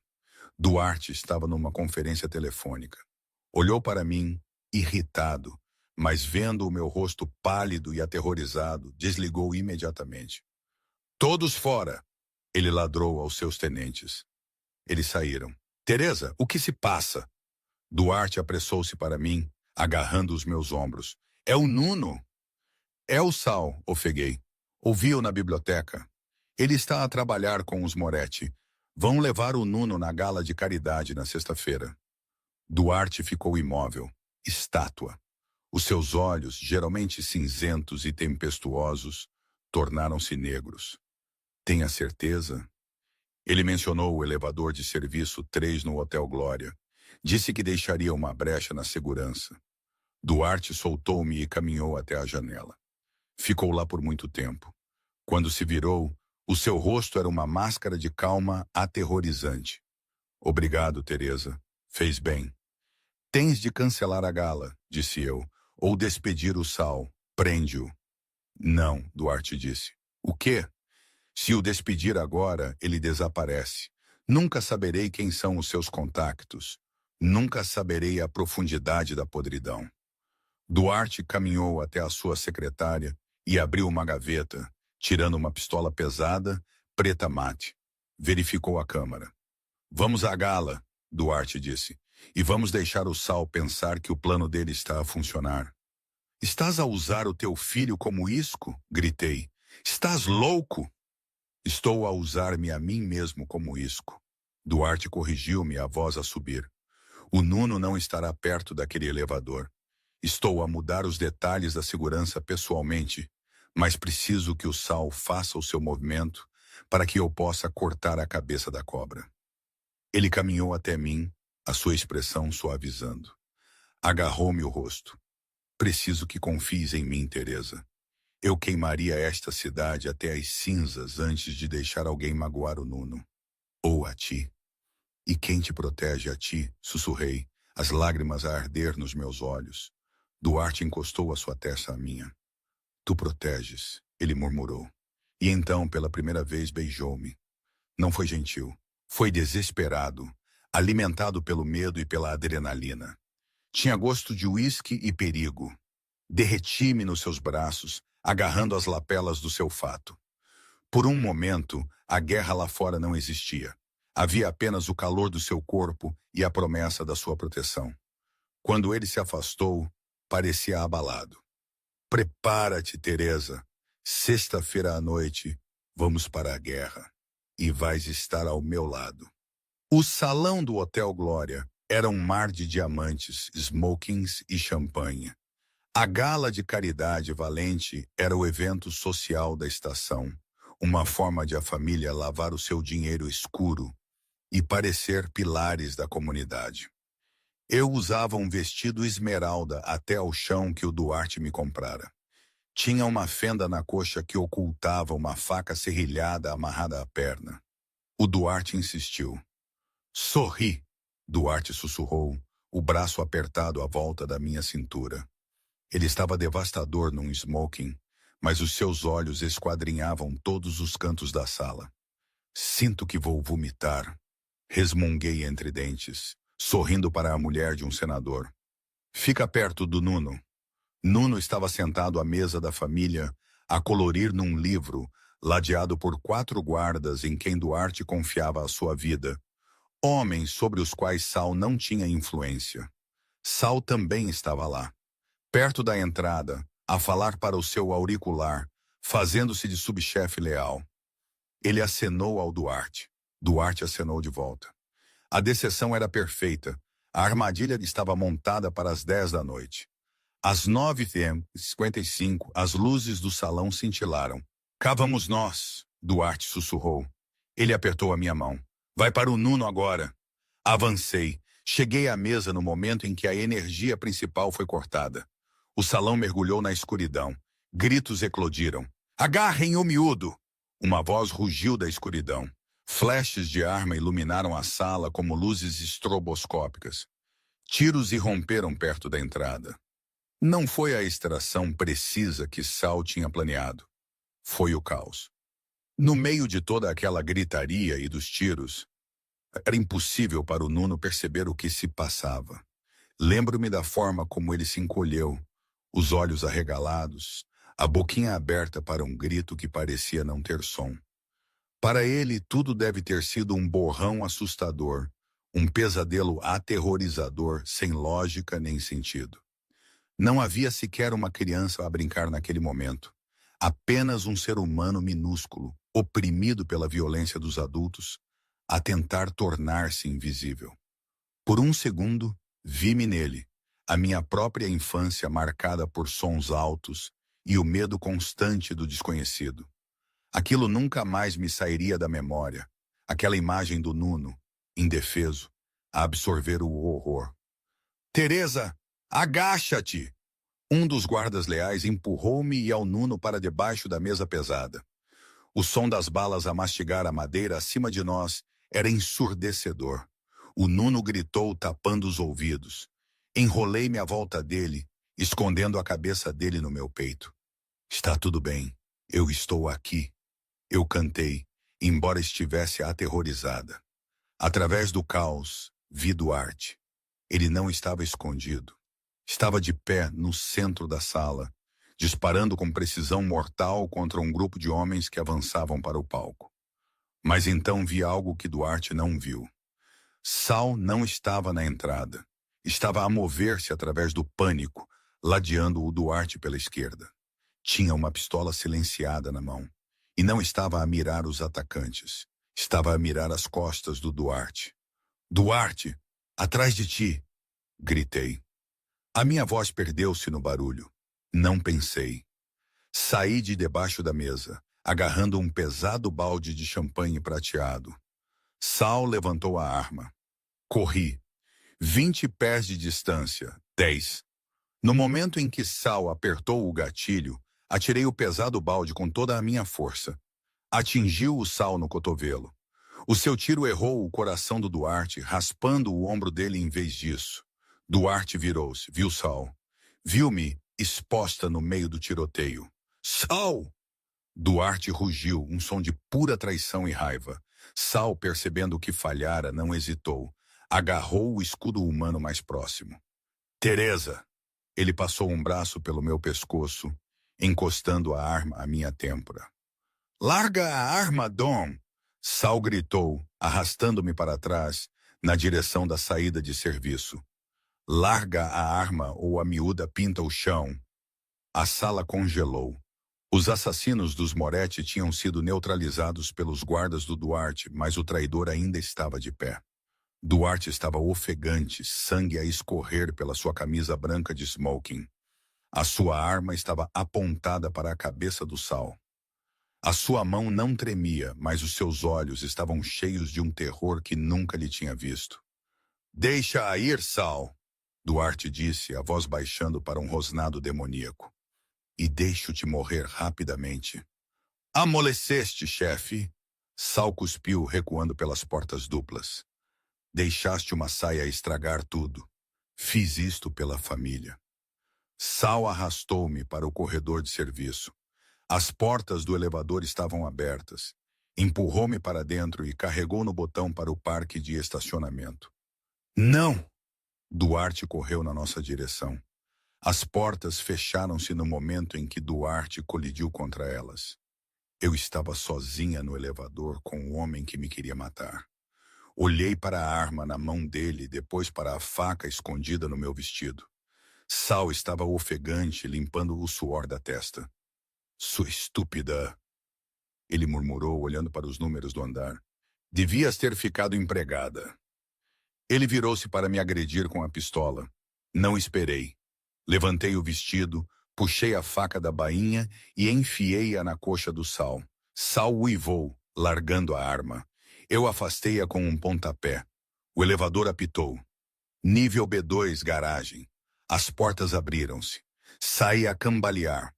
Duarte estava numa conferência telefônica. Olhou para mim, irritado, mas vendo o meu rosto pálido e aterrorizado, desligou imediatamente. Todos fora! Ele ladrou aos seus tenentes. Eles saíram. Teresa, o que se passa? Duarte apressou-se para mim, agarrando os meus ombros. É o Nuno! É o Sal, ofeguei. Ouvi-o na biblioteca. Ele está a trabalhar com os Moretti. Vão levar o Nuno na gala de caridade na sexta-feira. Duarte ficou imóvel, estátua. Os seus olhos, geralmente cinzentos e tempestuosos, tornaram-se negros. Tenha certeza? Ele mencionou o elevador de serviço 3 no Hotel Glória. Disse que deixaria uma brecha na segurança. Duarte soltou-me e caminhou até a janela. Ficou lá por muito tempo. Quando se virou, o seu rosto era uma máscara de calma aterrorizante. Obrigado, Teresa. Fez bem. Tens de cancelar a gala, disse eu, ou despedir o Sal. Prende-o. Não, Duarte disse. O quê? Se o despedir agora, ele desaparece. Nunca saberei quem são os seus contactos. Nunca saberei a profundidade da podridão. Duarte caminhou até a sua secretária e abriu uma gaveta, tirando uma pistola pesada, preta mate. Verificou a câmara. Vamos à gala, Duarte disse, e vamos deixar o Sal pensar que o plano dele está a funcionar. Estás a usar o teu filho como isco? Gritei. Estás louco? Estou a usar-me a mim mesmo como isco. Duarte corrigiu-me, a voz a subir. O Nuno não estará perto daquele elevador. Estou a mudar os detalhes da segurança pessoalmente, mas preciso que o Sal faça o seu movimento para que eu possa cortar a cabeça da cobra. Ele caminhou até mim, a sua expressão suavizando. Agarrou-me o rosto. Preciso que confies em mim, Teresa. Eu queimaria esta cidade até as cinzas antes de deixar alguém magoar o Nuno. Ou a ti. E quem te protege a ti? Sussurrei, as lágrimas a arder nos meus olhos. Duarte encostou a sua testa à minha. Tu proteges, ele murmurou. E então, pela primeira vez, beijou-me. Não foi gentil. Foi desesperado, alimentado pelo medo e pela adrenalina. Tinha gosto de uísque e perigo. Derreti-me nos seus braços, agarrando as lapelas do seu fato. Por um momento, a guerra lá fora não existia. Havia apenas o calor do seu corpo e a promessa da sua proteção. Quando ele se afastou, parecia abalado. Prepara-te, Teresa. Sexta-feira à noite, vamos para a guerra. E vais estar ao meu lado. O salão do Hotel Glória era um mar de diamantes, smokings e champanhe. A gala de caridade Valente era o evento social da estação, uma forma de a família lavar o seu dinheiro escuro e parecer pilares da comunidade. Eu usava um vestido esmeralda até ao chão que o Duarte me comprara. Tinha uma fenda na coxa que ocultava uma faca serrilhada amarrada à perna. O Duarte insistiu. Sorri, Duarte sussurrou, o braço apertado à volta da minha cintura. Ele estava devastador num smoking, mas os seus olhos esquadrinhavam todos os cantos da sala. Sinto que vou vomitar, resmunguei entre dentes, sorrindo para a mulher de um senador. Fica perto do Nuno. Nuno estava sentado à mesa da família, a colorir num livro, ladeado por 4 guardas em quem Duarte confiava a sua vida, homens sobre os quais Sal não tinha influência. Sal também estava lá, perto da entrada, a falar para o seu auricular, fazendo-se de subchefe leal. Ele acenou ao Duarte. Duarte acenou de volta. A decepção era perfeita. A armadilha estava montada para as 10 da noite. Às 9h55, as luzes do salão cintilaram. Cá vamos nós, Duarte sussurrou. Ele apertou a minha mão. Vai para o Nuno agora. Avancei. Cheguei à mesa no momento em que a energia principal foi cortada. O salão mergulhou na escuridão. Gritos eclodiram. Agarrem o miúdo! Uma voz rugiu da escuridão. Flashes de arma iluminaram a sala como luzes estroboscópicas. Tiros irromperam perto da entrada. Não foi a extração precisa que Sal tinha planeado. Foi o caos. No meio de toda aquela gritaria e dos tiros, era impossível para o Nuno perceber o que se passava. Lembro-me da forma como ele se encolheu, os olhos arregalados, a boquinha aberta para um grito que parecia não ter som. Para ele, tudo deve ter sido um borrão assustador, um pesadelo aterrorizador, sem lógica nem sentido. Não havia sequer uma criança a brincar naquele momento. Apenas um ser humano minúsculo, oprimido pela violência dos adultos, a tentar tornar-se invisível. Por um segundo, vi-me nele, a minha própria infância marcada por sons altos e o medo constante do desconhecido. Aquilo nunca mais me sairia da memória, aquela imagem do Nuno, indefeso, a absorver o horror. Teresa, agacha-te! Um dos guardas leais empurrou-me e ao Nuno para debaixo da mesa pesada. O som das balas a mastigar a madeira acima de nós era ensurdecedor. O Nuno gritou tapando os ouvidos. Enrolei-me à volta dele, escondendo a cabeça dele no meu peito. Está tudo bem, eu estou aqui. Eu cantei, embora estivesse aterrorizada. Através do caos, vi Duarte. Ele não estava escondido. Estava de pé no centro da sala, disparando com precisão mortal contra um grupo de homens que avançavam para o palco. Mas então vi algo que Duarte não viu. Sal não estava na entrada. Estava a mover-se através do pânico, ladeando o Duarte pela esquerda. Tinha uma pistola silenciada na mão. E não estava a mirar os atacantes. Estava a mirar as costas do Duarte. Duarte, atrás de ti! Gritei. A minha voz perdeu-se no barulho. Não pensei. Saí de debaixo da mesa, agarrando um pesado balde de champanhe prateado. Sal levantou a arma. Corri. 20 pés de distância. 10. No momento em que Sal apertou o gatilho, atirei o pesado balde com toda a minha força. Atingiu o Sal no cotovelo. O seu tiro errou o coração do Duarte, raspando o ombro dele em vez disso. Duarte virou-se, viu Sal. Viu-me exposta no meio do tiroteio. Sal! Duarte rugiu, um som de pura traição e raiva. Sal, percebendo que falhara, não hesitou. Agarrou o escudo humano mais próximo. Teresa! Ele passou um braço pelo meu pescoço, encostando a arma à minha têmpora. Larga a arma, Dom! Sal gritou, arrastando-me para trás, na direção da saída de serviço. Larga a arma ou a miúda pinta o chão. A sala congelou. Os assassinos dos Moretti tinham sido neutralizados pelos guardas do Duarte, mas o traidor ainda estava de pé. Duarte estava ofegante, sangue a escorrer pela sua camisa branca de smoking. A sua arma estava apontada para a cabeça do Sal. A sua mão não tremia, mas os seus olhos estavam cheios de um terror que nunca lhe tinha visto. Deixa-a ir, Sal! Duarte disse, a voz baixando para um rosnado demoníaco. E deixo-te morrer rapidamente. Amoleceste, chefe! Sal cuspiu, recuando pelas portas duplas. Deixaste uma saia estragar tudo. Fiz isto pela família. Sal arrastou-me para o corredor de serviço. As portas do elevador estavam abertas. Empurrou-me para dentro e carregou no botão para o parque de estacionamento. Não! Duarte correu na nossa direção. As portas fecharam-se no momento em que Duarte colidiu contra elas. Eu estava sozinha no elevador com o homem que me queria matar. Olhei para a arma na mão dele e depois para a faca escondida no meu vestido. Sal estava ofegante, limpando o suor da testa. Sua estúpida, ele murmurou, olhando para os números do andar. Devias ter ficado empregada. Ele virou-se para me agredir com a pistola. Não esperei. Levantei o vestido, puxei a faca da bainha e enfiei-a na coxa do Sal. Sal uivou, largando a arma. Eu afastei-a com um pontapé. O elevador apitou. Nível B2, garagem. As portas abriram-se. Saí a cambalear.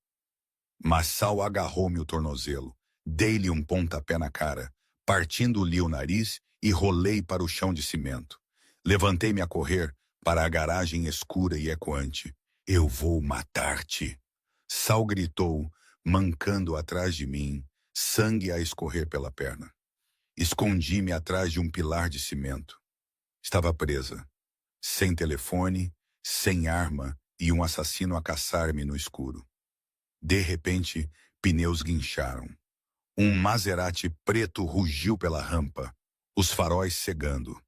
Mas Sal agarrou-me o tornozelo. Dei-lhe um pontapé na cara, partindo-lhe o nariz e rolei para o chão de cimento. Levantei-me a correr para a garagem escura e ecoante. Eu vou matar-te. Sal gritou, mancando atrás de mim, sangue a escorrer pela perna. Escondi-me atrás de um pilar de cimento. Estava presa, sem telefone, sem arma e um assassino a caçar-me no escuro. De repente, pneus guincharam. Um Maserati preto rugiu pela rampa, os faróis cegando.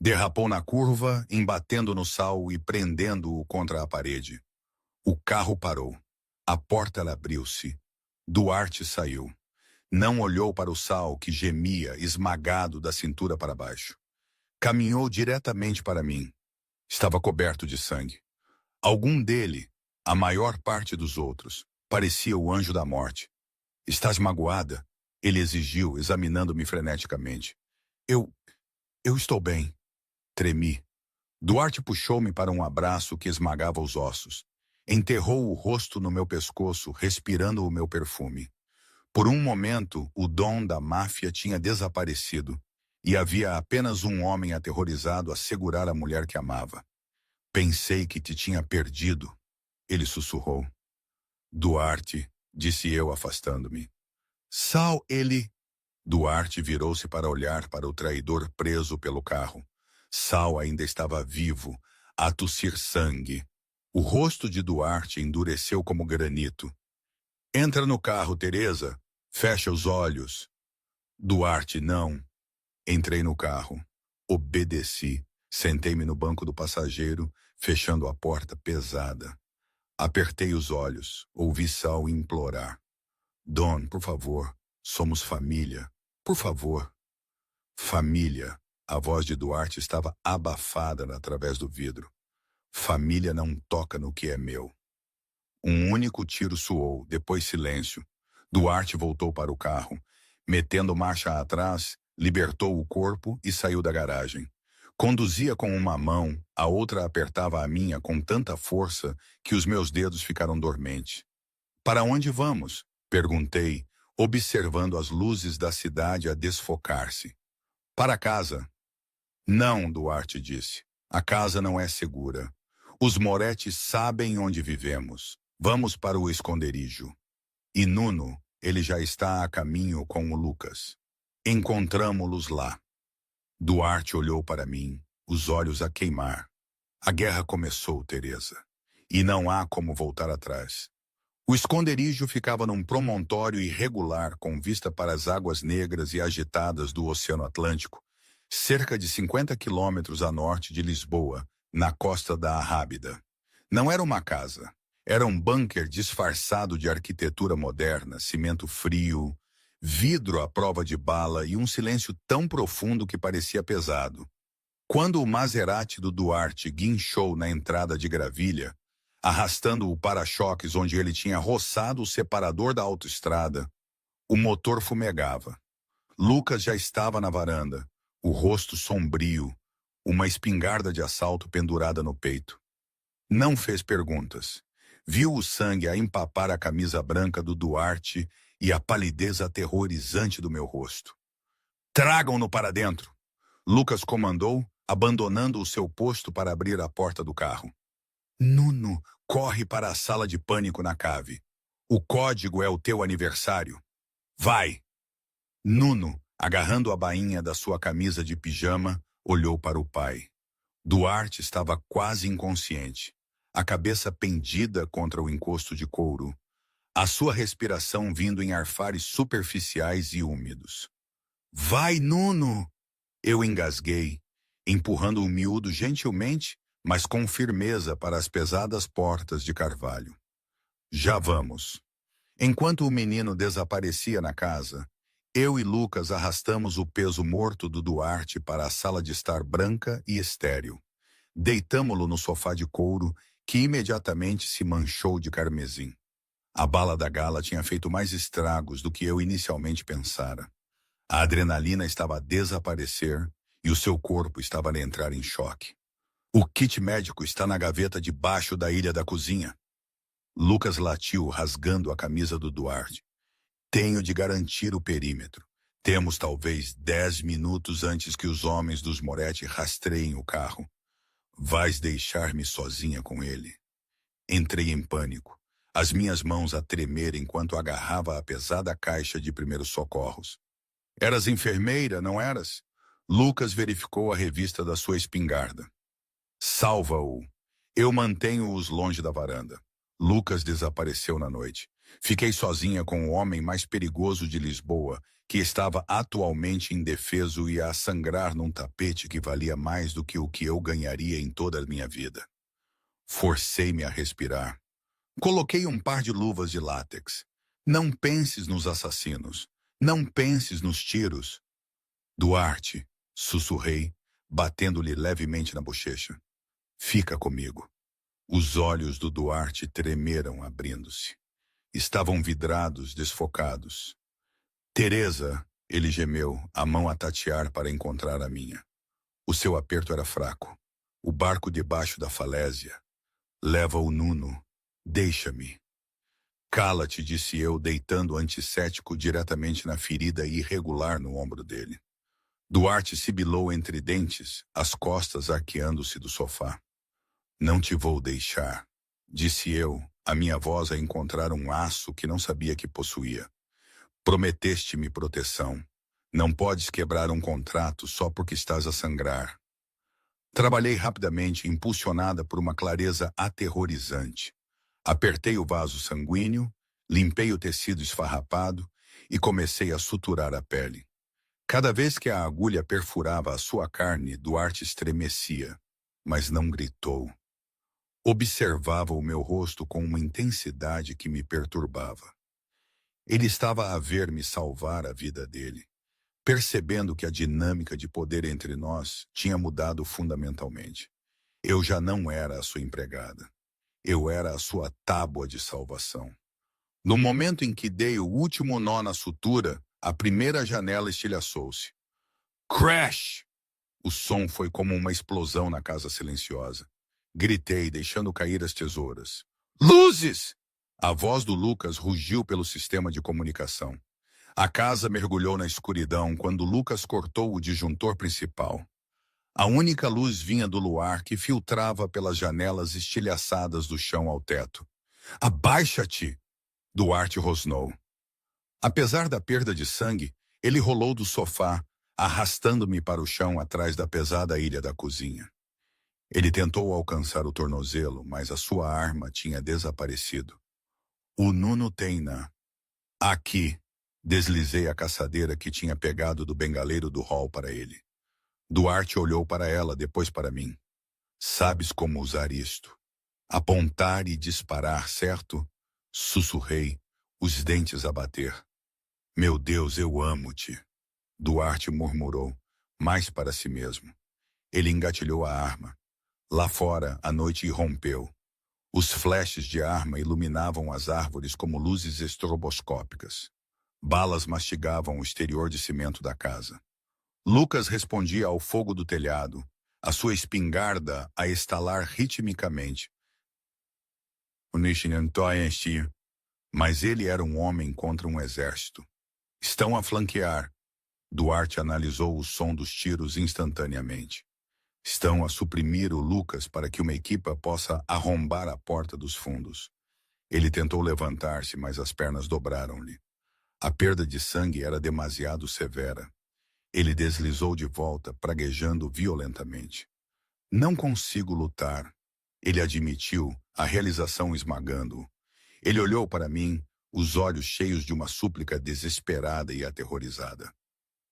Derrapou na curva, embatendo no Sal e prendendo-o contra a parede. O carro parou. A porta abriu-se. Duarte saiu. Não olhou para o Sal, que gemia, esmagado da cintura para baixo. Caminhou diretamente para mim. Estava coberto de sangue. Algum dele, a maior parte dos outros, parecia o anjo da morte. Estás magoada? Ele exigiu, examinando-me freneticamente. Eu estou bem. Tremi. Duarte puxou-me para um abraço que esmagava os ossos. Enterrou o rosto no meu pescoço, respirando o meu perfume. Por um momento, o dom da máfia tinha desaparecido e havia apenas um homem aterrorizado a segurar a mulher que amava. Pensei que te tinha perdido, ele sussurrou. Duarte, disse eu, afastando-me. Sal, ele... Duarte virou-se para olhar para o traidor preso pelo carro. Sal ainda estava vivo, a tossir sangue. O rosto de Duarte endureceu como granito. Entra no carro, Teresa. Fecha os olhos. Duarte, não. Entrei no carro. Obedeci. Sentei-me no banco do passageiro, fechando a porta pesada. Apertei os olhos. Ouvi Sal implorar. Don, por favor, somos família. Por favor. Família. A voz de Duarte estava abafada através do vidro. Família não toca no que é meu. Um único tiro soou, depois silêncio. Duarte voltou para o carro. Metendo marcha atrás, libertou o corpo e saiu da garagem. Conduzia com uma mão, a outra apertava a minha com tanta força que os meus dedos ficaram dormentes. Para onde vamos? Perguntei, observando as luzes da cidade a desfocar-se. Para casa. Não, Duarte disse. A casa não é segura. Os Moretti sabem onde vivemos. Vamos para o esconderijo. E Nuno, ele já está a caminho com o Lucas. Encontramo-los lá. Duarte olhou para mim, os olhos a queimar. A guerra começou, Teresa. E não há como voltar atrás. O esconderijo ficava num promontório irregular com vista para as águas negras e agitadas do Oceano Atlântico, cerca de 50 quilômetros a norte de Lisboa, na costa da Arrábida. Não era uma casa. Era um bunker disfarçado de arquitetura moderna, cimento frio, vidro à prova de bala e um silêncio tão profundo que parecia pesado. Quando o Maserati do Duarte guinchou na entrada de Gravilha, arrastando o para-choques onde ele tinha roçado o separador da autoestrada, o motor fumegava. Lucas já estava na varanda, o rosto sombrio, uma espingarda de assalto pendurada no peito. Não fez perguntas. Viu o sangue a empapar a camisa branca do Duarte e a palidez aterrorizante do meu rosto. Tragam-no para dentro! Lucas comandou, abandonando o seu posto para abrir a porta do carro. Nuno, corre para a sala de pânico na cave. O código é o teu aniversário. Vai! Nuno, agarrando a bainha da sua camisa de pijama, olhou para o pai. Duarte estava quase inconsciente, a cabeça pendida contra o encosto de couro. a sua respiração vindo em arfares superficiais e úmidos. Vai, Nuno! Eu engasguei, empurrando o miúdo gentilmente, mas com firmeza para as pesadas portas de carvalho. Já vamos. Enquanto o menino desaparecia na casa, eu e Lucas arrastamos o peso morto do Duarte para a sala de estar branca e estéril. Deitamo-lo no sofá de couro, que imediatamente se manchou de carmesim. A bala da gala tinha feito mais estragos do que eu inicialmente pensara. A adrenalina estava a desaparecer e o seu corpo estava a entrar em choque. O kit médico está na gaveta debaixo da ilha da cozinha. Lucas latiu, rasgando a camisa do Duarte. Tenho de garantir o perímetro. Temos talvez 10 minutos antes que os homens dos Moretti rastreiem o carro. Vais deixar-me sozinha com ele. Entrei em pânico, as minhas mãos a tremer enquanto agarrava a pesada caixa de primeiros socorros. Eras enfermeira, não eras? Lucas verificou a revista da sua espingarda. Salva-o. Eu mantenho-os longe da varanda. Lucas desapareceu na noite. Fiquei sozinha com o homem mais perigoso de Lisboa, que estava atualmente indefeso e a sangrar num tapete que valia mais do que o que eu ganharia em toda a minha vida. Forcei-me a respirar. Coloquei um par de luvas de látex. Não penses nos assassinos. Não penses nos tiros. Duarte, sussurrei, batendo-lhe levemente na bochecha. Fica comigo. Os olhos do Duarte tremeram, abrindo-se. Estavam vidrados, desfocados. Teresa, ele gemeu, a mão a tatear para encontrar a minha. O seu aperto era fraco. O barco debaixo da falésia. Leva o Nuno. Deixa-me. Cala-te, disse eu, deitando o antissético diretamente na ferida irregular no ombro dele. Duarte sibilou entre dentes, as costas arqueando-se do sofá. Não te vou deixar, disse eu, a minha voz a encontrar um aço que não sabia que possuía. Prometeste-me proteção. Não podes quebrar um contrato só porque estás a sangrar. Trabalhei rapidamente, impulsionada por uma clareza aterrorizante. Apertei o vaso sanguíneo, limpei o tecido esfarrapado e comecei a suturar a pele. Cada vez que a agulha perfurava a sua carne, Duarte estremecia, mas não gritou. Observava o meu rosto com uma intensidade que me perturbava. Ele estava a ver-me salvar a vida dele, percebendo que a dinâmica de poder entre nós tinha mudado fundamentalmente. Eu já não era a sua empregada. Eu era a sua tábua de salvação. No momento em que dei o último nó na sutura, a primeira janela estilhaçou-se. Crash! O som foi como uma explosão na casa silenciosa. Gritei, deixando cair as tesouras. Luzes! A voz do Lucas rugiu pelo sistema de comunicação. A casa mergulhou na escuridão quando Lucas cortou o disjuntor principal. A única luz vinha do luar que filtrava pelas janelas estilhaçadas do chão ao teto. Abaixa-te! Duarte rosnou. Apesar da perda de sangue, ele rolou do sofá, arrastando-me para o chão atrás da pesada ilha da cozinha. Ele tentou alcançar o tornozelo, mas a sua arma tinha desaparecido. O Nuno tem-na. Aqui, deslizei a caçadeira que tinha pegado do bengaleiro do hall para ele. Duarte olhou para ela, depois para mim. Sabes como usar isto? Apontar e disparar, certo? Sussurrei, os dentes a bater. Meu Deus, eu amo-te. Duarte murmurou, mais para si mesmo. Ele engatilhou a arma. Lá fora, a noite irrompeu. Os flashes de arma iluminavam as árvores como luzes estroboscópicas. Balas mastigavam o exterior de cimento da casa. Lucas respondia ao fogo do telhado, a sua espingarda a estalar ritmicamente. Mas ele era um homem contra um exército. Estão a flanquear. Duarte analisou o som dos tiros instantaneamente. Estão a suprimir o Lucas para que uma equipa possa arrombar a porta dos fundos. Ele tentou levantar-se, mas as pernas dobraram-lhe. A perda de sangue era demasiado severa. Ele deslizou de volta, praguejando violentamente. Não consigo lutar. Ele admitiu, a realização esmagando-o. Ele olhou para mim, os olhos cheios de uma súplica desesperada e aterrorizada.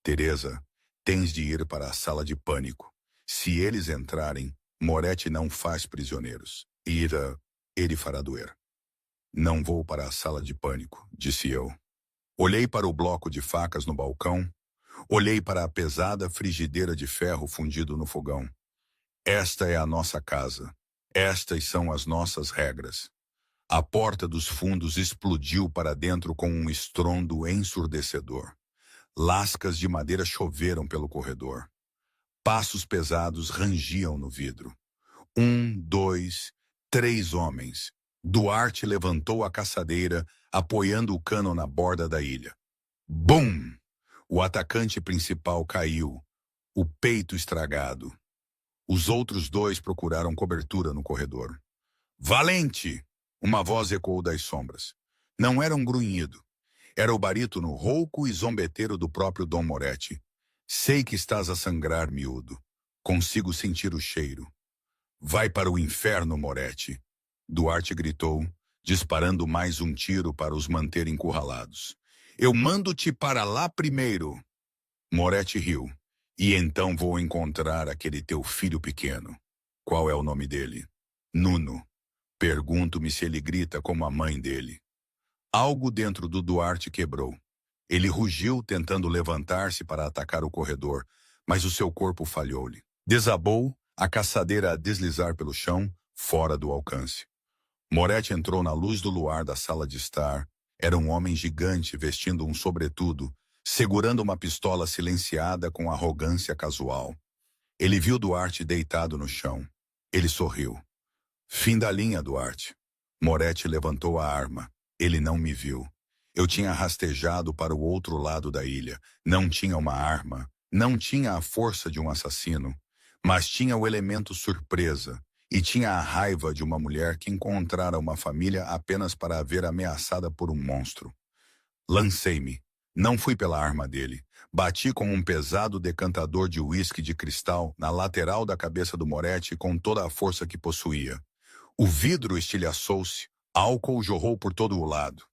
Teresa, tens de ir para a sala de pânico. Se eles entrarem, Moretti não faz prisioneiros. Ele fará doer. Não vou para a sala de pânico, disse eu. Olhei para o bloco de facas no balcão. Olhei para a pesada frigideira de ferro fundido no fogão. Esta é a nossa casa. Estas são as nossas regras. A porta dos fundos explodiu para dentro com um estrondo ensurdecedor. Lascas de madeira choveram pelo corredor. Passos pesados rangiam no vidro. 1, 2, 3 homens. Duarte levantou a caçadeira, apoiando o cano na borda da ilha. Bum! O atacante principal caiu, o peito estragado. Os outros 2 procuraram cobertura no corredor. Valente! Uma voz ecoou das sombras. Não era um grunhido. Era o barítono rouco e zombeteiro do próprio Dom Moretti. Sei que estás a sangrar, miúdo. Consigo sentir o cheiro. Vai para o inferno, Moretti. Duarte gritou, disparando mais um tiro para os manter encurralados. Eu mando-te para lá primeiro. Moretti riu. E então vou encontrar aquele teu filho pequeno. Qual é o nome dele? Nuno. Pergunto-me se ele grita como a mãe dele. Algo dentro do Duarte quebrou. Ele rugiu, tentando levantar-se para atacar o corredor, mas o seu corpo falhou-lhe. Desabou, a caçadeira a deslizar pelo chão, fora do alcance. Moretti entrou na luz do luar da sala de estar. Era um homem gigante vestindo um sobretudo, segurando uma pistola silenciada com arrogância casual. Ele viu Duarte deitado no chão. Ele sorriu. Fim da linha, Duarte. Moretti levantou a arma. Ele não me viu. Eu tinha rastejado para o outro lado da ilha. Não tinha uma arma. Não tinha a força de um assassino. Mas tinha o elemento surpresa. E tinha a raiva de uma mulher que encontrara uma família apenas para a ver ameaçada por um monstro. Lancei-me. Não fui pela arma dele. Bati com um pesado decantador de uísque de cristal na lateral da cabeça do Moretti com toda a força que possuía. O vidro estilhaçou-se, álcool jorrou por todo o lado.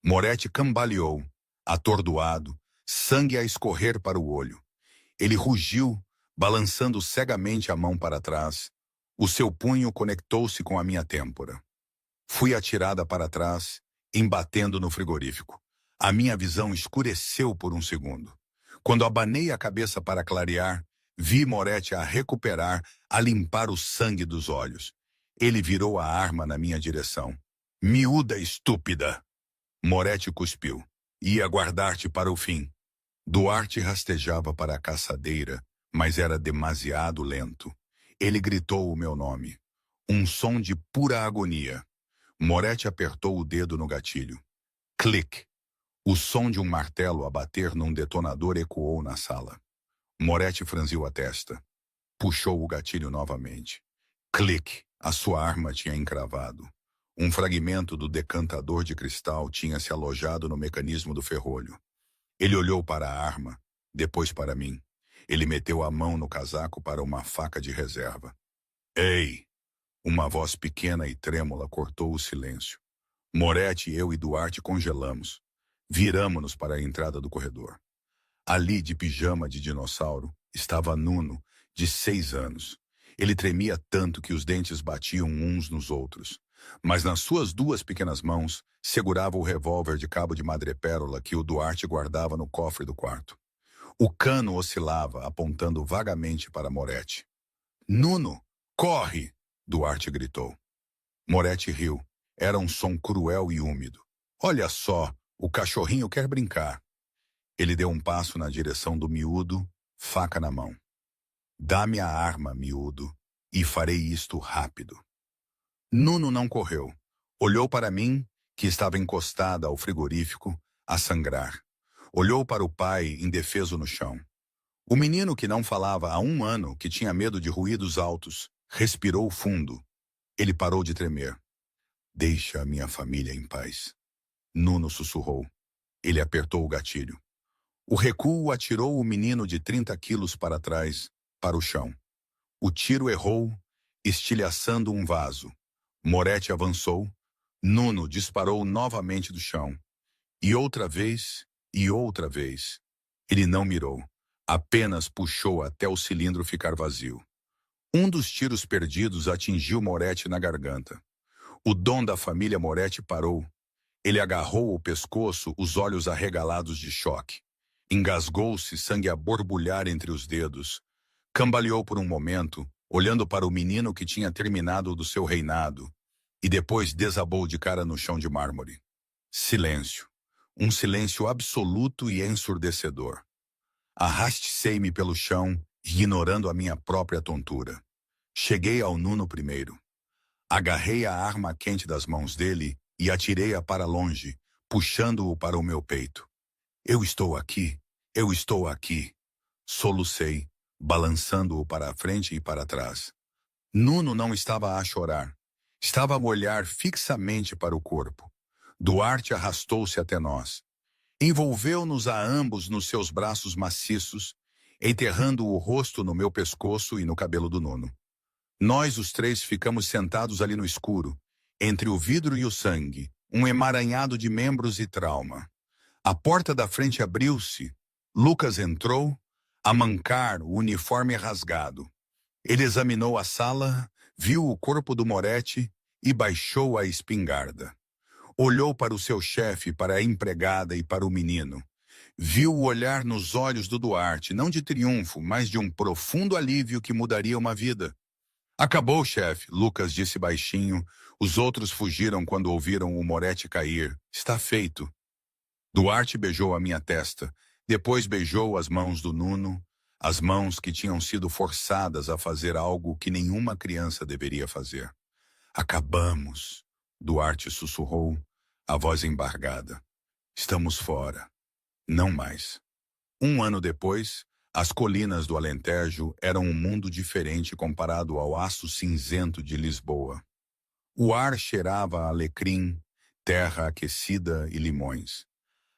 Moretti cambaleou, atordoado, sangue a escorrer para o olho. Ele rugiu, balançando cegamente a mão para trás. O seu punho conectou-se com a minha têmpora. Fui atirada para trás, embatendo no frigorífico. A minha visão escureceu por um segundo. Quando abanei a cabeça para clarear, vi Moretti a recuperar, a limpar o sangue dos olhos. Ele virou a arma na minha direção. Miúda estúpida! Moretti cuspiu. Ia guardar-te para o fim. Duarte rastejava para a caçadeira, mas era demasiado lento. Ele gritou o meu nome. Um som de pura agonia. Moretti apertou o dedo no gatilho. Clique! O som de um martelo a bater num detonador ecoou na sala. Moretti franziu a testa. Puxou o gatilho novamente. Clique! A sua arma tinha encravado. Um fragmento do decantador de cristal tinha se alojado no mecanismo do ferrolho. Ele olhou para a arma, depois para mim. Ele meteu a mão no casaco para uma faca de reserva. Ei! Uma voz pequena e trêmula cortou o silêncio. Moretti, eu e Duarte congelamos. Viramo-nos para a entrada do corredor. Ali, de pijama de dinossauro, estava Nuno, de 6 anos. Ele tremia tanto que os dentes batiam uns nos outros. Mas nas suas 2 pequenas mãos, segurava o revólver de cabo de madrepérola que o Duarte guardava no cofre do quarto. O cano oscilava, apontando vagamente para Moretti. Nuno, corre! Duarte gritou. Moretti riu. Era um som cruel e úmido. Olha só, o cachorrinho quer brincar. Ele deu um passo na direção do miúdo, faca na mão. Dá-me a arma, miúdo, e farei isto rápido. Nuno não correu. Olhou para mim, que estava encostada ao frigorífico, a sangrar. Olhou para o pai, indefeso no chão. O menino que não falava há 1 ano, que tinha medo de ruídos altos, respirou fundo. Ele parou de tremer. Deixa a minha família em paz. Nuno sussurrou. Ele apertou o gatilho. O recuo atirou o menino de 30 quilos para trás, para o chão. O tiro errou, estilhaçando um vaso. Moretti avançou, Nuno disparou novamente do chão. E outra vez, e outra vez. Ele não mirou. Apenas puxou até o cilindro ficar vazio. Um dos tiros perdidos atingiu Moretti na garganta. O dom da família Moretti parou. Ele agarrou o pescoço, os olhos arregalados de choque. Engasgou-se, sangue a borbulhar entre os dedos. Cambaleou por um momento, olhando para o menino que tinha terminado do seu reinado, e depois desabou de cara no chão de mármore. Silêncio. Um silêncio absoluto e ensurdecedor. Arrastei-me pelo chão, ignorando a minha própria tontura. Cheguei ao Nuno primeiro. Agarrei a arma quente das mãos dele e atirei-a para longe, puxando-o para o meu peito. Eu estou aqui, eu estou aqui. Solucei, balançando-o para a frente e para trás. Nuno não estava a chorar. Estava a olhar fixamente para o corpo. Duarte arrastou-se até nós. Envolveu-nos a ambos nos seus braços maciços, enterrando o rosto no meu pescoço e no cabelo do Nuno. Nós, os três, ficamos sentados ali no escuro, entre o vidro e o sangue, um emaranhado de membros e trauma. A porta da frente abriu-se. Lucas entrou, a mancar, o uniforme rasgado. Ele examinou a sala, viu o corpo do Moretti e baixou a espingarda. Olhou para o seu chefe, para a empregada e para o menino. Viu o olhar nos olhos do Duarte, não de triunfo, mas de um profundo alívio que mudaria uma vida. Acabou, chefe, Lucas disse baixinho. Os outros fugiram quando ouviram o Moretti cair. Está feito. Duarte beijou a minha testa. Depois beijou as mãos do Nuno, as mãos que tinham sido forçadas a fazer algo que nenhuma criança deveria fazer. Acabamos, Duarte sussurrou, a voz embargada. Estamos fora. Não mais. Um ano depois, as colinas do Alentejo eram um mundo diferente comparado ao aço cinzento de Lisboa. O ar cheirava a alecrim, terra aquecida e limões.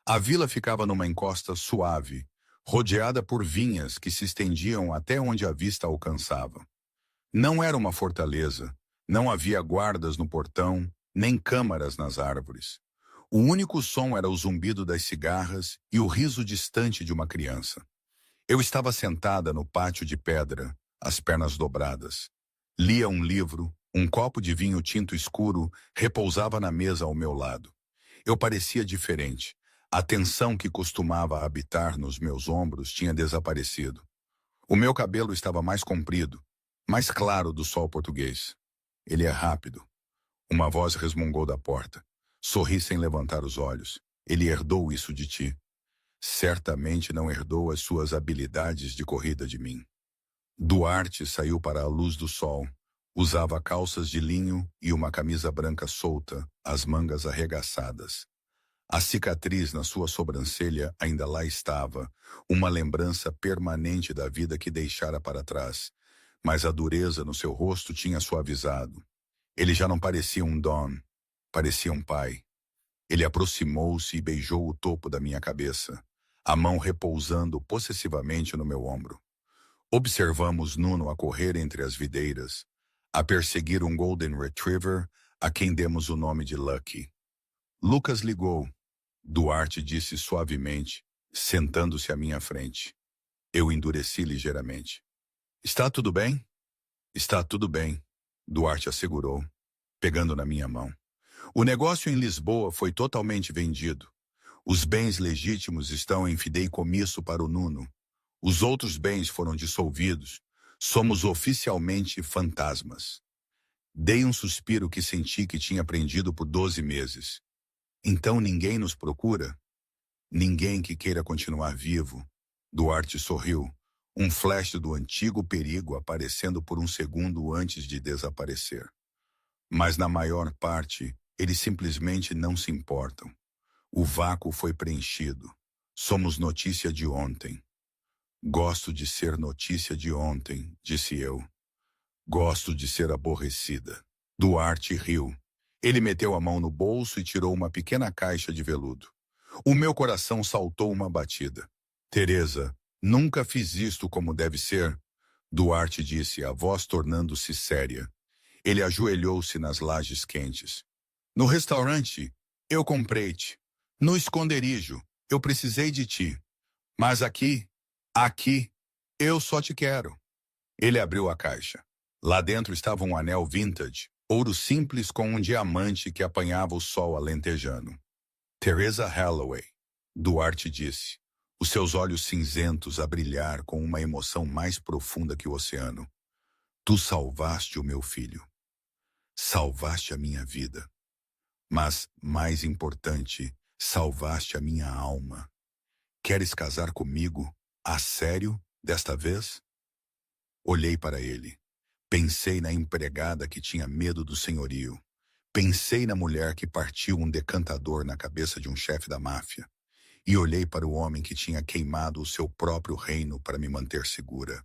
A vila ficava numa encosta suave, rodeada por vinhas que se estendiam até onde a vista alcançava. Não era uma fortaleza, não havia guardas no portão, nem câmaras nas árvores. O único som era o zumbido das cigarras e o riso distante de uma criança. Eu estava sentada no pátio de pedra, as pernas dobradas. Lia um livro, um copo de vinho tinto escuro repousava na mesa ao meu lado. Eu parecia diferente. A tensão que costumava habitar nos meus ombros tinha desaparecido. O meu cabelo estava mais comprido, mais claro do sol português. Ele é rápido. Uma voz resmungou da porta. Sorri sem levantar os olhos. Ele herdou isso de ti. Certamente não herdou as suas habilidades de corrida de mim. Duarte saiu para a luz do sol. Usava calças de linho e uma camisa branca solta, as mangas arregaçadas. A cicatriz na sua sobrancelha ainda lá estava, uma lembrança permanente da vida que deixara para trás, mas a dureza no seu rosto tinha suavizado. Ele já não parecia um Don, parecia um pai. Ele aproximou-se e beijou o topo da minha cabeça, a mão repousando possessivamente no meu ombro. Observamos Nuno a correr entre as videiras, a perseguir um Golden Retriever, a quem demos o nome de Lucky. Lucas ligou. Duarte disse suavemente, sentando-se à minha frente. Eu endureci ligeiramente. Está tudo bem? Está tudo bem, Duarte assegurou, pegando na minha mão. O negócio em Lisboa foi totalmente vendido. Os bens legítimos estão em fideicomisso para o Nuno. Os outros bens foram dissolvidos. Somos oficialmente fantasmas. Dei um suspiro que senti que tinha aprendido por 12 meses. Então ninguém nos procura? Ninguém que queira continuar vivo? Duarte sorriu, um flash do antigo perigo aparecendo por um segundo antes de desaparecer. Mas na maior parte, eles simplesmente não se importam. O vácuo foi preenchido. Somos notícia de ontem. Gosto de ser notícia de ontem, disse eu. Gosto de ser aborrecida. Duarte riu. Ele meteu a mão no bolso e tirou uma pequena caixa de veludo. O meu coração saltou uma batida. Teresa, nunca fiz isto como deve ser, Duarte disse, a voz tornando-se séria. Ele ajoelhou-se nas lajes quentes. No restaurante, eu comprei-te. No esconderijo, eu precisei de ti. Mas aqui, eu só te quero. Ele abriu a caixa. Lá dentro estava um anel vintage, ouro simples com um diamante que apanhava o sol alentejano. Teresa Holloway, Duarte disse, os seus olhos cinzentos a brilhar com uma emoção mais profunda que o oceano. Tu salvaste o meu filho. Salvaste a minha vida. Mas, mais importante, salvaste a minha alma. Queres casar comigo? A sério, desta vez? Olhei para ele. Pensei na empregada que tinha medo do senhorio. Pensei na mulher que partiu um decantador na cabeça de um chefe da máfia. E olhei para o homem que tinha queimado o seu próprio reino para me manter segura.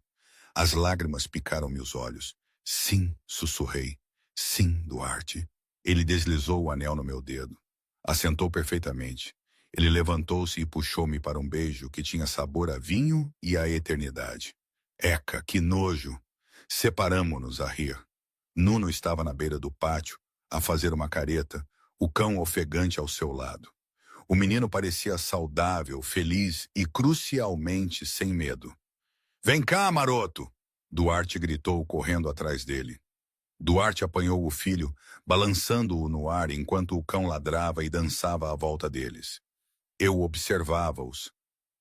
As lágrimas picaram-me os olhos. Sim, sussurrei. Sim, Duarte. Ele deslizou o anel no meu dedo. Assentou perfeitamente. Ele levantou-se e puxou-me para um beijo que tinha sabor a vinho e a eternidade. Eca, que nojo! Separamo-nos a rir. Nuno estava na beira do pátio, a fazer uma careta, o cão ofegante ao seu lado. O menino parecia saudável, feliz e crucialmente sem medo. Vem cá, maroto! Duarte gritou correndo atrás dele. Duarte apanhou o filho, balançando-o no ar enquanto o cão ladrava e dançava à volta deles. Eu observava-os,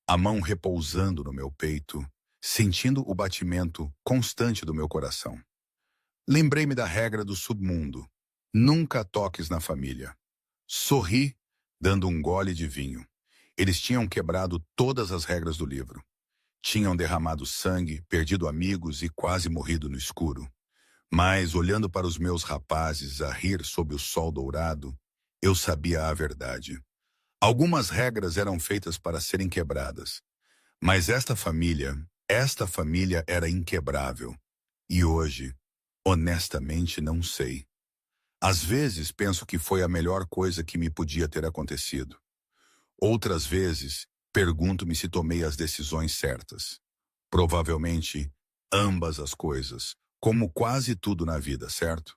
a mão repousando no meu peito, sentindo o batimento constante do meu coração. Lembrei-me da regra do submundo. Nunca toques na família. Sorri, dando um gole de vinho. Eles tinham quebrado todas as regras do livro. Tinham derramado sangue, perdido amigos e quase morrido no escuro. Mas, olhando para os meus rapazes a rir sob o sol dourado, eu sabia a verdade. Algumas regras eram feitas para serem quebradas. Mas esta família era inquebrável. E hoje, honestamente, não sei. Às vezes penso que foi a melhor coisa que me podia ter acontecido. Outras vezes, pergunto-me se tomei as decisões certas. Provavelmente, ambas as coisas, como quase tudo na vida, certo?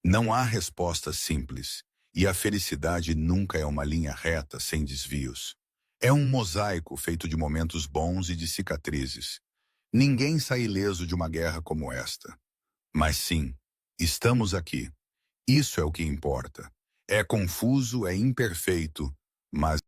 Não há resposta simples, e a felicidade nunca é uma linha reta sem desvios. É um mosaico feito de momentos bons e de cicatrizes. Ninguém sai ileso de uma guerra como esta. Mas sim, estamos aqui. Isso é o que importa. É confuso, é imperfeito, mas